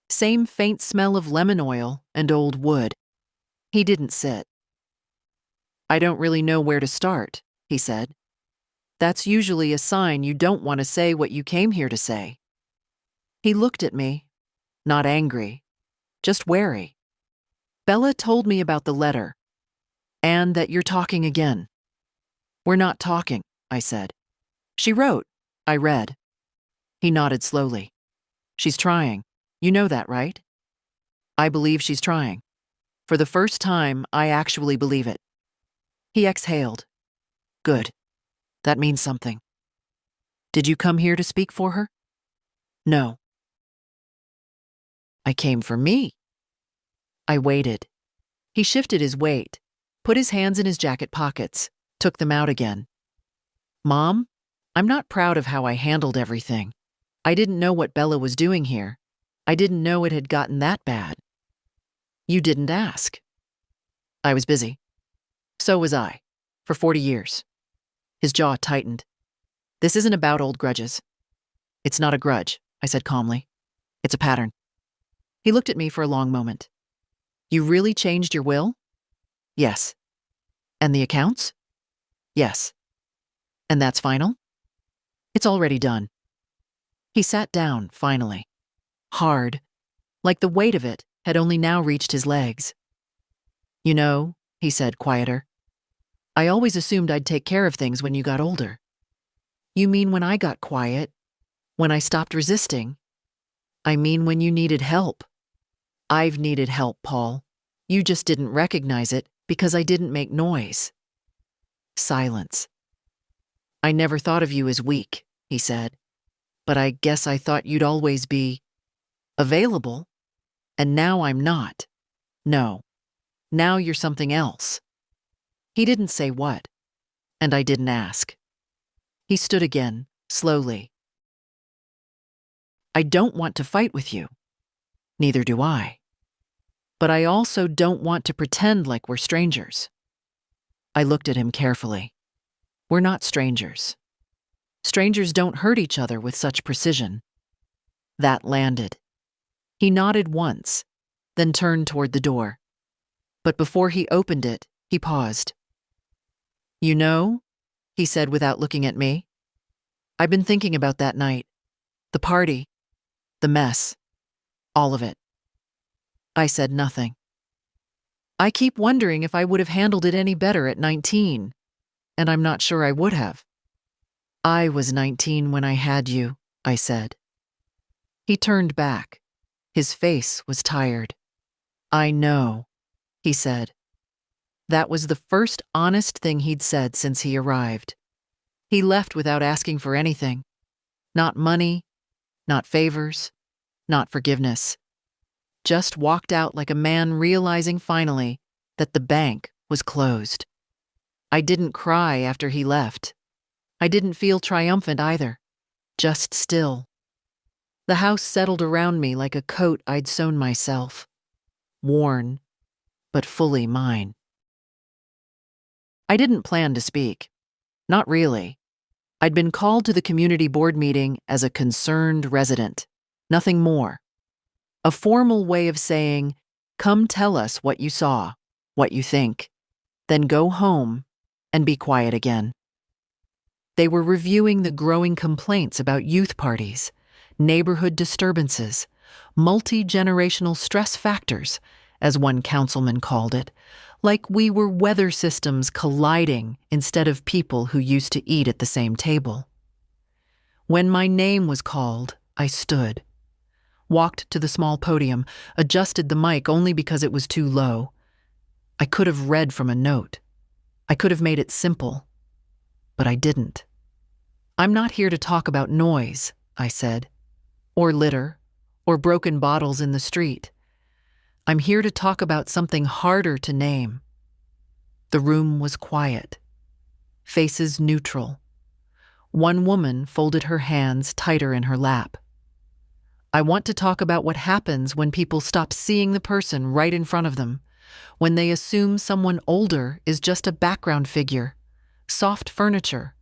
same faint smell of lemon oil and old wood. He didn't sit. "I don't really know where to start," he said. "That's usually a sign you don't want to say what you came here to say." He looked at me, not angry, just wary. "Bella told me about the letter, and that you're talking again." "We're not talking," I said. "She wrote. I read." He nodded slowly. "She's trying. You know that, right?" "I believe she's trying. For the first time, I actually believe it. He exhaled. Good. That means something. Did you come here to speak for her? No. I came for me. I waited. He shifted his weight, put his hands in his jacket pockets, took them out again. Mom, I'm not proud of how I handled everything. I didn't know what Bella was doing here. I didn't know it had gotten that bad. You didn't ask. I was busy. So was I. For 40 years. His jaw tightened. This isn't about old grudges. It's not a grudge, I said calmly. It's a pattern. He looked at me for a long moment. You really changed your will? Yes. And the accounts? Yes. And that's final? It's already done. He sat down, finally. Hard, like the weight of it had only now reached his legs. You know, he said, quieter, I always assumed I'd take care of things when you got older. You mean when I got quiet? When I stopped resisting? I mean when you needed help. I've needed help, Paul. You just didn't recognize it because I didn't make noise. Silence. I never thought of you as weak, he said, but I guess I thought you'd always be available, and now I'm not. No, now you're something else. He didn't say what, and I didn't ask. He stood again, slowly. I don't want to fight with you. Neither do I. But I also don't want to pretend like we're strangers. I looked at him carefully. We're not strangers. Strangers don't hurt each other with such precision. That landed. He nodded once, then turned toward the door. But before he opened it, he paused. You know, he said without looking at me, I've been thinking about that night. The party. The mess. All of it. I said nothing. I keep wondering if I would have handled it any better at 19, and I'm not sure I would have. I was 19 when I had you, I said. He turned back. His face was tired. I know, he said. That was the first honest thing he'd said since he arrived. He left without asking for anything. Not money, not favors, not forgiveness. Just walked out like a man realizing finally that the bank was closed. I didn't cry after he left. I didn't feel triumphant either, just still. The house settled around me like a coat I'd sewn myself. Worn, but fully mine. I didn't plan to speak. Not really. I'd been called to the community board meeting as a concerned resident. Nothing more. A formal way of saying, come tell us what you saw, what you think, then go home and be quiet again. They were reviewing the growing complaints about youth parties, neighborhood disturbances, multi-generational stress factors, as one councilman called it, like we were weather systems colliding instead of people who used to eat at the same table. When my name was called, I stood. Walked to the small podium, adjusted the mic only because it was too low. I could have read from a note. I could have made it simple. But I didn't. I'm not here to talk about noise, I said, or litter, or broken bottles in the street. I'm here to talk about something harder to name. The room was quiet. Faces neutral. One woman folded her hands tighter in her lap. I want to talk about what happens when people stop seeing the person right in front of them, when they assume someone older is just a background figure, soft furniture,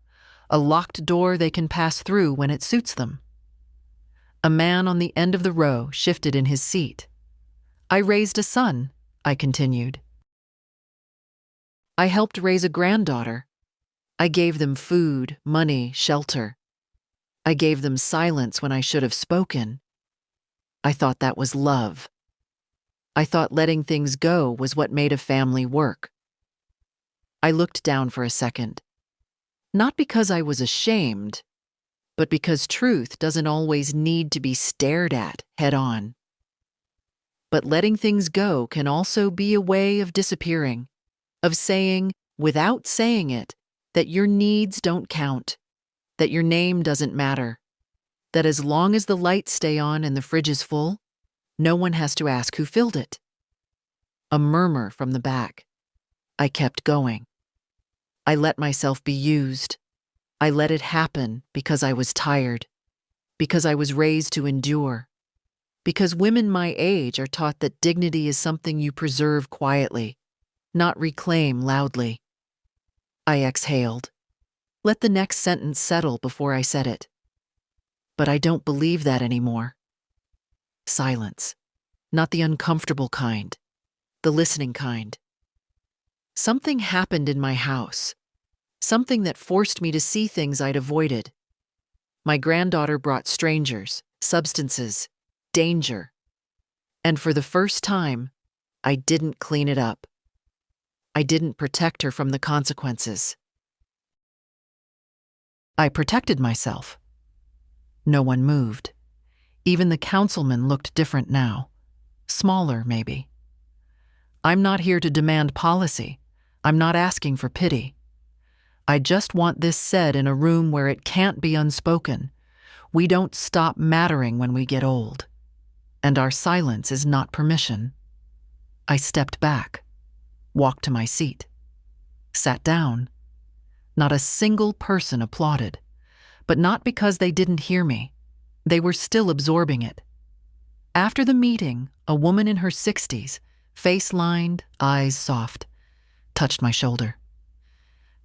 a locked door they can pass through when it suits them. A man on the end of the row shifted in his seat. I raised a son, I continued. I helped raise a granddaughter. I gave them food, money, shelter. I gave them silence when I should have spoken. I thought that was love. I thought letting things go was what made a family work. I looked down for a second. Not because I was ashamed, but because truth doesn't always need to be stared at head on. But letting things go can also be a way of disappearing, of saying, without saying it, that your needs don't count, that your name doesn't matter, that as long as the lights stay on and the fridge is full, no one has to ask who filled it. A murmur from the back. I kept going. I let myself be used. I let it happen because I was tired, because I was raised to endure, because women my age are taught that dignity is something you preserve quietly, not reclaim loudly. I exhaled. Let the next sentence settle before I said it. But I don't believe that anymore. Silence. Not the uncomfortable kind, the listening kind. Something happened in my house. Something that forced me to see things I'd avoided. My granddaughter brought strangers, substances, danger. And for the first time, I didn't clean it up. I didn't protect her from the consequences. I protected myself. No one moved. Even the councilman looked different now. Smaller, maybe. I'm not here to demand policy. I'm not asking for pity. I just want this said in a room where it can't be unspoken. We don't stop mattering when we get old. And our silence is not permission. I stepped back, walked to my seat, sat down. Not a single person applauded, but not because they didn't hear me. They were still absorbing it. After the meeting, a woman in her 60s, face lined, eyes soft, touched my shoulder.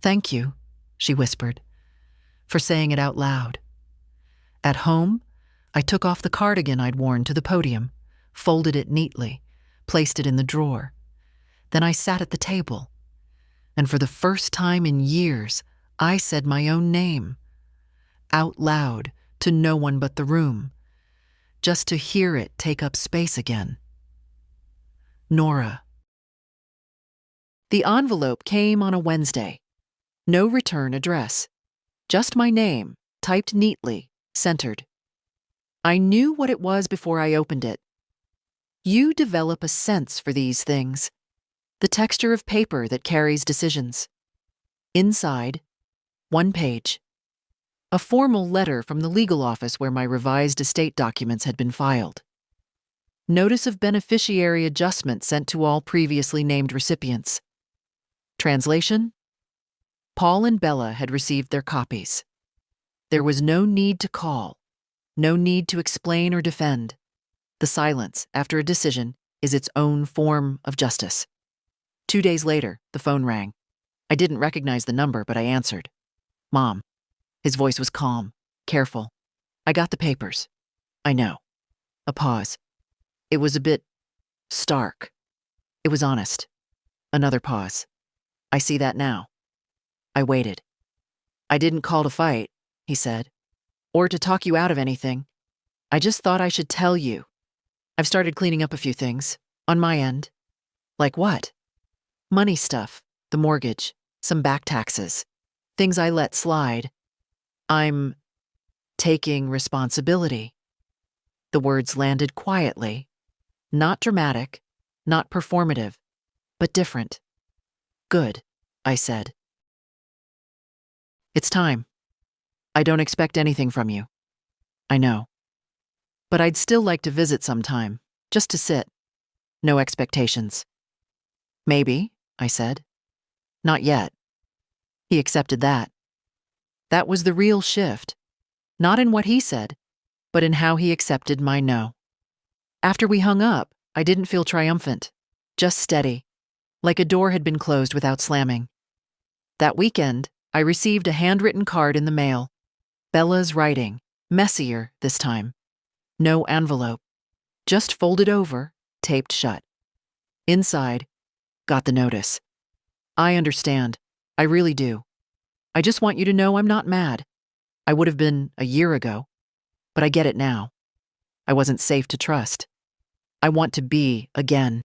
"Thank you," she whispered, for saying it out loud. At home, I took off the cardigan I'd worn to the podium, folded it neatly, placed it in the drawer. Then I sat at the table, and for the first time in years, I said my own name, out loud to no one but the room, just to hear it take up space again. Nora. The envelope came on a Wednesday. No return address. Just my name, typed neatly, centered. I knew what it was before I opened it. You develop a sense for these things. The texture of paper that carries decisions. Inside, one page. A formal letter from the legal office where my revised estate documents had been filed. Notice of beneficiary adjustment sent to all previously named recipients. Translation? Paul and Bella had received their copies. There was no need to call, no need to explain or defend. The silence after a decision is its own form of justice. 2 days later, the phone rang. I didn't recognize the number, but I answered. Mom. His voice was calm, careful. I got the papers. I know. A pause. It was a bit stark. It was honest. Another pause. I see that now. I waited. I didn't call to fight, he said, or to talk you out of anything. I just thought I should tell you. I've started cleaning up a few things, on my end. Like what? Money stuff, the mortgage, some back taxes, things I let slide. I'm taking responsibility. The words landed quietly, not dramatic, not performative, but different. Good, I said. It's time. I don't expect anything from you. I know. But I'd still like to visit sometime, just to sit. No expectations. Maybe, I said. Not yet. He accepted that. That was the real shift, not in what he said, but in how he accepted my no. After we hung up, I didn't feel triumphant, just steady, like a door had been closed without slamming. That weekend, I received a handwritten card in the mail. Bella's writing, messier this time. No envelope, just folded over, taped shut. Inside, got the notice. I understand. I really do. I just want you to know I'm not mad. I would have been a year ago, but I get it now. I wasn't safe to trust. I want to be again.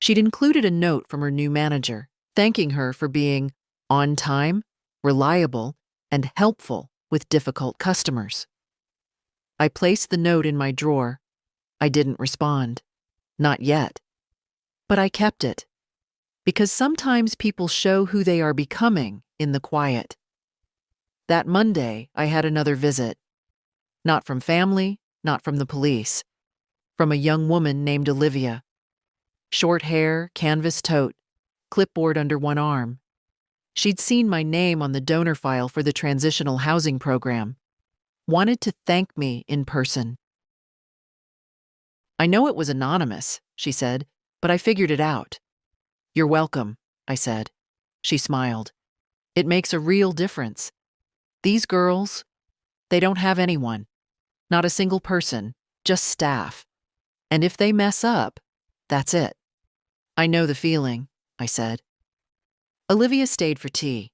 She'd included a note from her new manager, thanking her for being on time, reliable, and helpful with difficult customers. I placed the note in my drawer. I didn't respond. Not yet. But I kept it. Because sometimes people show who they are becoming in the quiet. That Monday, I had another visit. Not from family, not from the police. From a young woman named Olivia. Short hair, canvas tote, clipboard under one arm. She'd seen my name on the donor file for the transitional housing program. Wanted to thank me in person. "I know it was anonymous," she said, "but I figured it out." "You're welcome," I said. She smiled. "It makes a real difference. These girls, they don't have anyone. Not a single person, just staff. And if they mess up, that's it." "I know the feeling," I said. Olivia stayed for tea.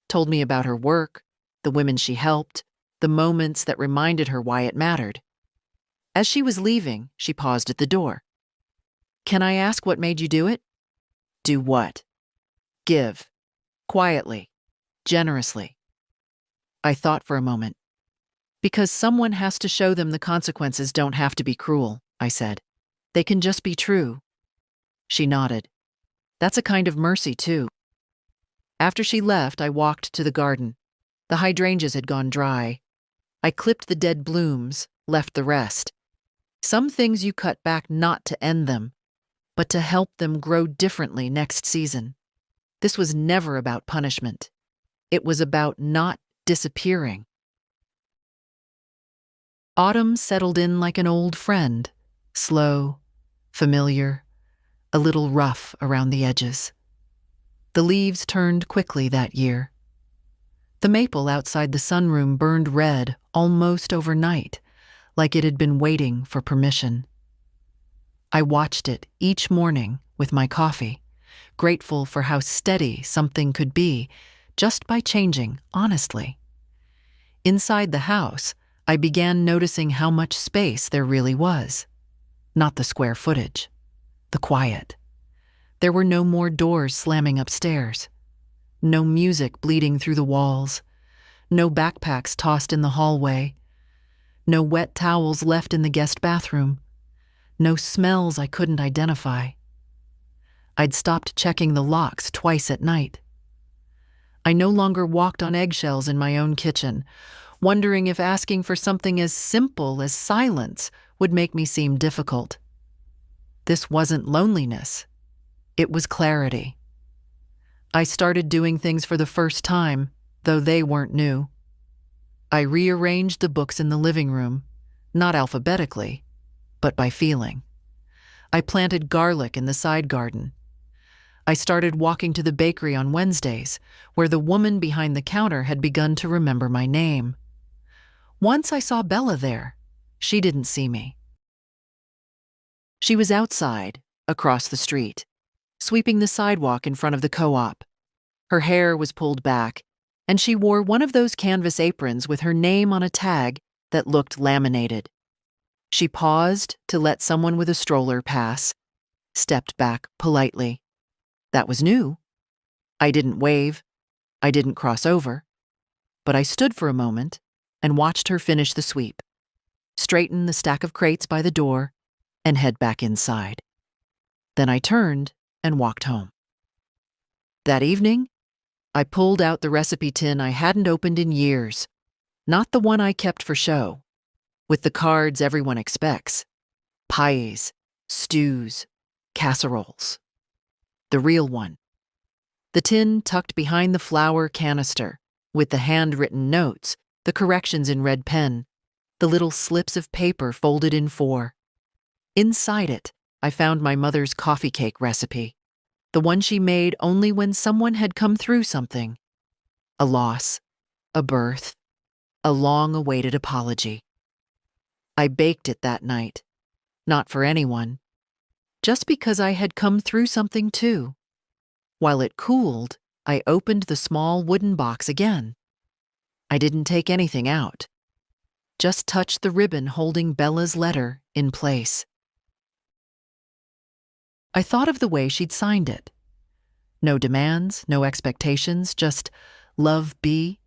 Told me about her work, the women she helped, the moments that reminded her why it mattered. As she was leaving, she paused at the door. "Can I ask what made you do it?" "Do what?" "Give. Quietly. Generously." I thought for a moment. "Because someone has to show them the consequences don't have to be cruel," I said. "They can just be true." She nodded. "That's a kind of mercy, too." After she left, I walked to the garden. The hydrangeas had gone dry. I clipped the dead blooms, left the rest. Some things you cut back not to end them, but to help them grow differently next season. This was never about punishment. It was about not disappearing. Autumn settled in like an old friend, slow, familiar, a little rough around the edges. The leaves turned quickly that year. The maple outside the sunroom burned red almost overnight, like it had been waiting for permission. I watched it each morning with my coffee, grateful for how steady something could be just by changing honestly. Inside the house, I began noticing how much space there really was. Not the square footage, the quiet. There were no more doors slamming upstairs. No music bleeding through the walls. No backpacks tossed in the hallway. No wet towels left in the guest bathroom. No smells I couldn't identify. I'd stopped checking the locks twice at night. I no longer walked on eggshells in my own kitchen, wondering if asking for something as simple as silence would make me seem difficult. This wasn't loneliness. It was clarity. I started doing things for the first time, though they weren't new. I rearranged the books in the living room, not alphabetically, but by feeling. I planted garlic in the side garden. I started walking to the bakery on Wednesdays, where the woman behind the counter had begun to remember my name. Once I saw Bella there. She didn't see me. She was outside, across the street, sweeping the sidewalk in front of the co-op. Her hair was pulled back, and she wore one of those canvas aprons with her name on a tag that looked laminated. She paused to let someone with a stroller pass, stepped back politely. That was new. I didn't wave. I didn't cross over. But I stood for a moment and watched her finish the sweep, straighten the stack of crates by the door, and head back inside. Then I turned and walked home. That evening, I pulled out the recipe tin I hadn't opened in years, not the one I kept for show, with the cards everyone expects: pies, stews, casseroles. The real one. The tin tucked behind the flour canister, with the handwritten notes, the corrections in red pen, the little slips of paper folded in 4. Inside it, I found my mother's coffee cake recipe, the one she made only when someone had come through something. A loss, a birth, a long-awaited apology. I baked it that night, not for anyone, just because I had come through something too. While it cooled, I opened the small wooden box again. I didn't take anything out, just touched the ribbon holding Bella's letter in place. I thought of the way she'd signed it. No demands, no expectations, just love be,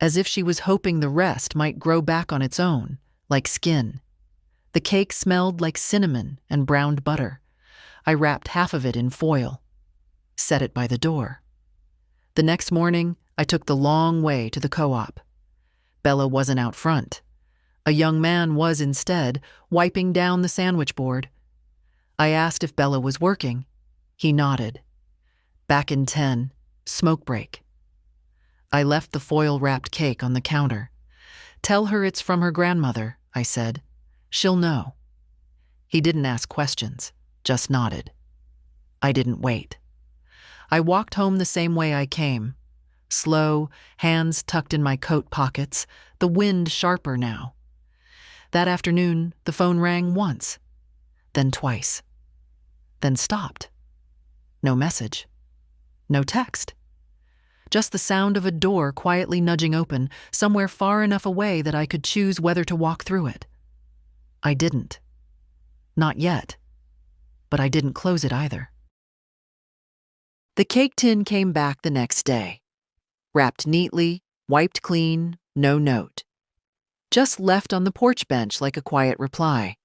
as if she was hoping the rest might grow back on its own, like skin. The cake smelled like cinnamon and browned butter. I wrapped half of it in foil. set it by the door. The next morning, I took the long way to the co-op. Bella wasn't out front. A young man was instead, wiping down the sandwich board. I asked if Bella was working. He nodded. Back in 10, smoke break. I left the foil-wrapped cake on the counter. "Tell her it's from her grandmother," I said. "She'll know." He didn't ask questions, just nodded. I didn't wait. I walked home the same way I came. Slow, hands tucked in my coat pockets, the wind sharper now. That afternoon, the phone rang once, then twice, then stopped. No message. No text. Just the sound of a door quietly nudging open, somewhere far enough away that I could choose whether to walk through it. I didn't. Not yet. But I didn't close it either. The cake tin came back the next day. Wrapped neatly, wiped clean, no note. Just left on the porch bench like a quiet reply.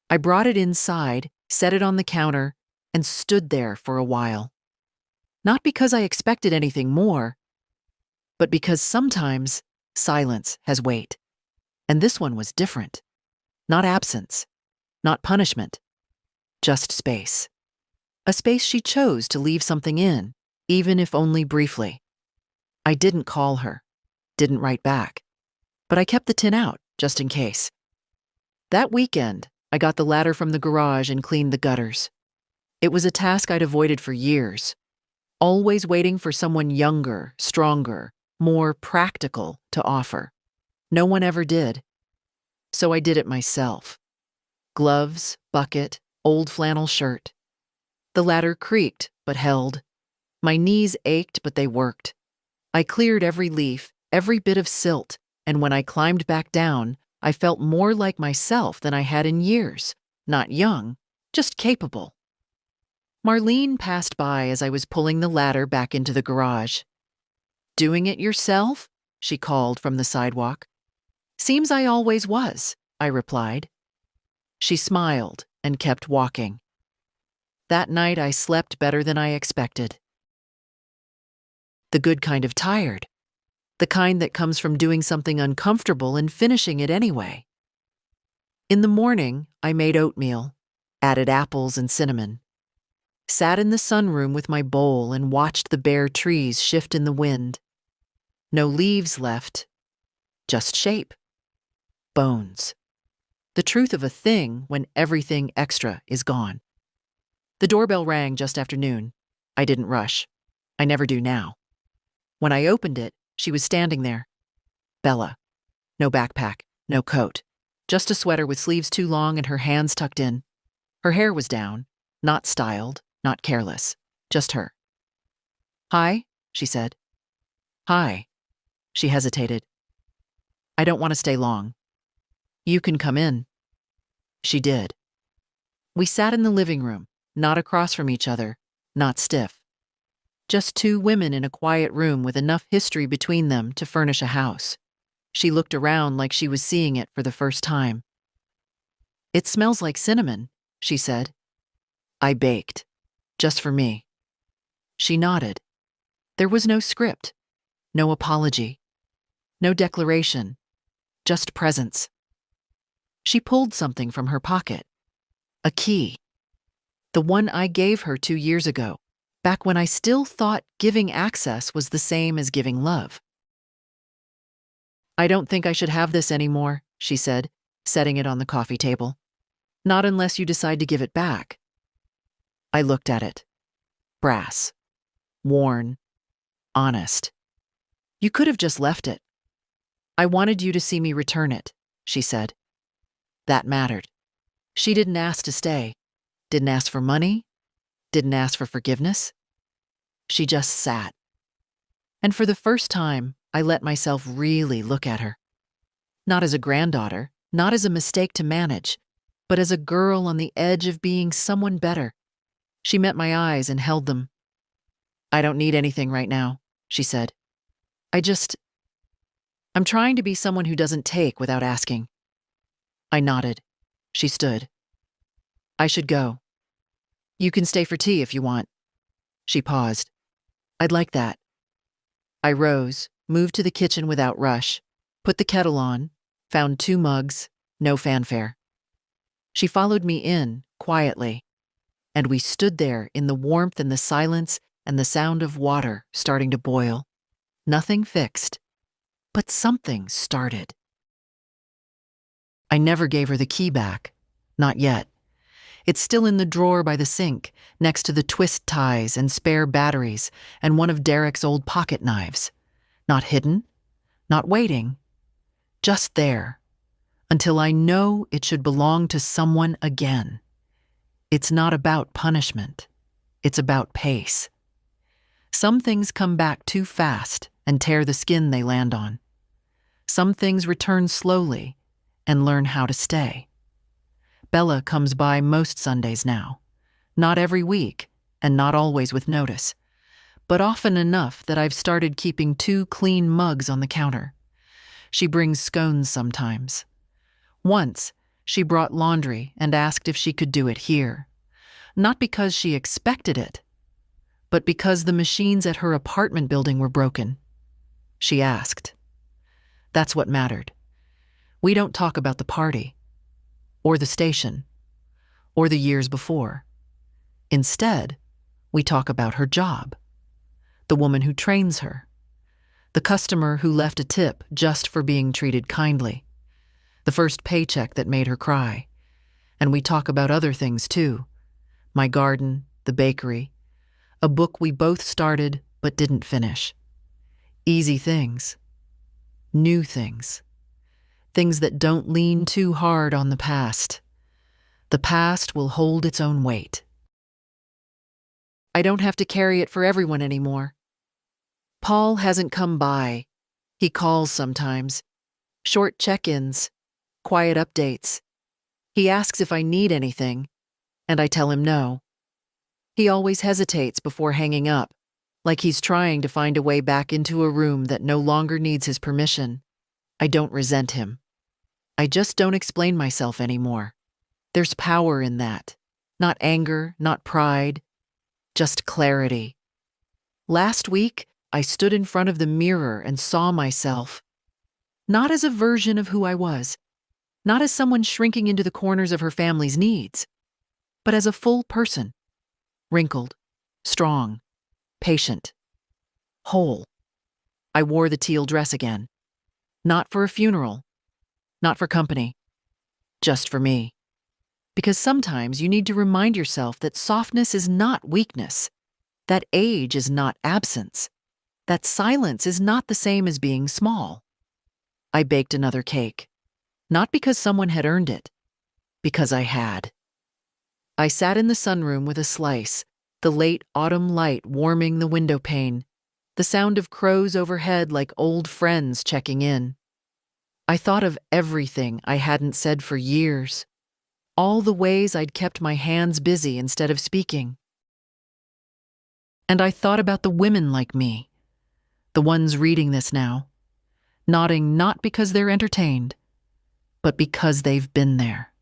I brought it inside, set it on the counter, and stood there for a while. Not because I expected anything more, but because sometimes silence has weight. And this one was different. Not absence, not punishment, just space. A space she chose to leave something in, even if only briefly. I didn't call her, didn't write back, but I kept the tin out, just in case. That weekend, I got the ladder from the garage and cleaned the gutters. It was a task I'd avoided for years, always waiting for someone younger, stronger, more practical to offer. No one ever did. So I did it myself. Gloves, bucket, old flannel shirt. The ladder creaked, but held. My knees ached, but they worked. I cleared every leaf, every bit of silt, and when I climbed back down, I felt more like myself than I had in years. Not young, just capable. Marlene passed by as I was pulling the ladder back into the garage. "Doing it yourself?" she called from the sidewalk. "Seems I always was," I replied. She smiled and kept walking. That night I slept better than I expected. The good kind of tired. The kind that comes from doing something uncomfortable and finishing it anyway. In the morning, I made oatmeal, added apples and cinnamon. Sat in the sunroom with my bowl and watched the bare trees shift in the wind. No leaves left, just shape. Bones. The truth of a thing when everything extra is gone. The doorbell rang just after noon. I didn't rush. I never do now. When I opened it, she was standing there. Bella. No backpack, no coat. Just a sweater with sleeves too long and her hands tucked in. Her hair was down, not styled, not careless. Just her. "Hi," she said. "Hi." She hesitated. "I don't want to stay long." "You can come in." She did. We sat in the living room, not across from each other, not stiff. Just two women in a quiet room with enough history between them to furnish a house. She looked around like she was seeing it for the first time. "It smells like cinnamon," she said. "I baked. Just for me." She nodded. There was no script, no apology, no declaration, just presence. She pulled something from her pocket. A key. The one I gave her 2 years ago, back when I still thought giving access was the same as giving love. "I don't think I should have this anymore," she said, setting it on the coffee table. "Not unless you decide to give it back." I looked at it. Brass. Worn. Honest. "You could have just left it." "I wanted you to see me return it," she said. That mattered. She didn't ask to stay. Didn't ask for money. Didn't ask for forgiveness. She just sat. And for the first time, I let myself really look at her. Not as a granddaughter, not as a mistake to manage, but as a girl on the edge of being someone better. She met my eyes and held them. "I don't need anything right now," she said. I'm trying to be someone who doesn't take without asking." I nodded. She stood. "I should go. You can stay for tea if you want." She paused. I'd like that. I rose, moved to the kitchen without rush, put the kettle on, found 2 mugs, no fanfare. She followed me in, quietly, and we stood there in the warmth and the silence and the sound of water starting to boil. Nothing fixed, but something started. I never gave her the key back. Not yet. It's still in the drawer by the sink, next to the twist ties and spare batteries and one of Derek's old pocket knives. Not hidden, not waiting, just there, until I know it should belong to someone again. It's not about punishment. It's about pace. Some things come back too fast and tear the skin they land on. Some things return slowly and learn how to stay. Bella comes by most Sundays now, not every week and not always with notice, but often enough that I've started keeping 2 clean mugs on the counter. She brings scones sometimes. Once, she brought laundry and asked if she could do it here, not because she expected it, but because the machines at her apartment building were broken. She asked. That's what mattered. We don't talk about the party, or the station, or the years before. Instead, we talk about her job, the woman who trains her, the customer who left a tip just for being treated kindly, the first paycheck that made her cry. And we talk about other things too, my garden, the bakery, a book we both started but didn't finish. Easy things, new things. Things that don't lean too hard on the past. The past will hold its own weight. I don't have to carry it for everyone anymore. Paul hasn't come by. He calls sometimes. Short check-ins, quiet updates. He asks if I need anything, and I tell him no. He always hesitates before hanging up, like he's trying to find a way back into a room that no longer needs his permission. I don't resent him. I just don't explain myself anymore. There's power in that. Not anger, not pride, just clarity. Last week, I stood in front of the mirror and saw myself, not as a version of who I was, not as someone shrinking into the corners of her family's needs, but as a full person, wrinkled, strong, patient, whole. I wore the teal dress again, not for a funeral, not for company, just for me. Because sometimes you need to remind yourself that softness is not weakness, that age is not absence, that silence is not the same as being small. I baked another cake, not because someone had earned it, because I had. I sat in the sunroom with a slice, the late autumn light warming the window pane, the sound of crows overhead like old friends checking in. I thought of everything I hadn't said for years, all the ways I'd kept my hands busy instead of speaking. And I thought about the women like me, the ones reading this now, nodding not because they're entertained, but because they've been there.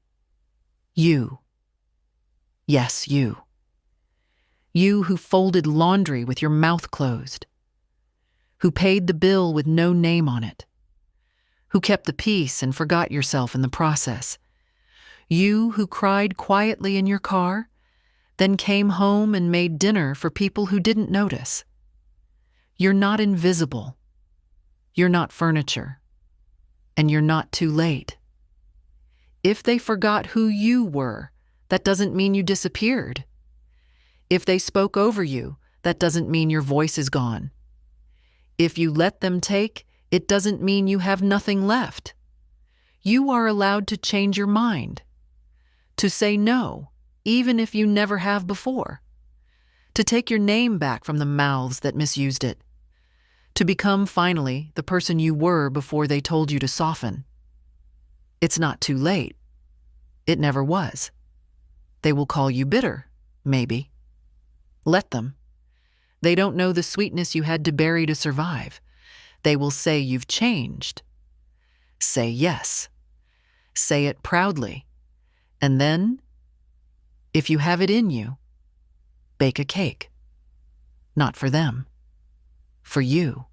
You. Yes, you. You who folded laundry with your mouth closed, who paid the bill with no name on it, who kept the peace and forgot yourself in the process. You who cried quietly in your car, then came home and made dinner for people who didn't notice. You're not invisible. You're not furniture. And you're not too late. If they forgot who you were, that doesn't mean you disappeared. If they spoke over you, that doesn't mean your voice is gone. If you let them take, it doesn't mean you have nothing left. You are allowed to change your mind, to say no, even if you never have before, to take your name back from the mouths that misused it, to become, finally, the person you were before they told you to soften. It's not too late. It never was. They will call you bitter, maybe. Let them. They don't know the sweetness you had to bury to survive. They will say you've changed. Say yes. Say it proudly. And then, if you have it in you, bake a cake. Not for them. For you.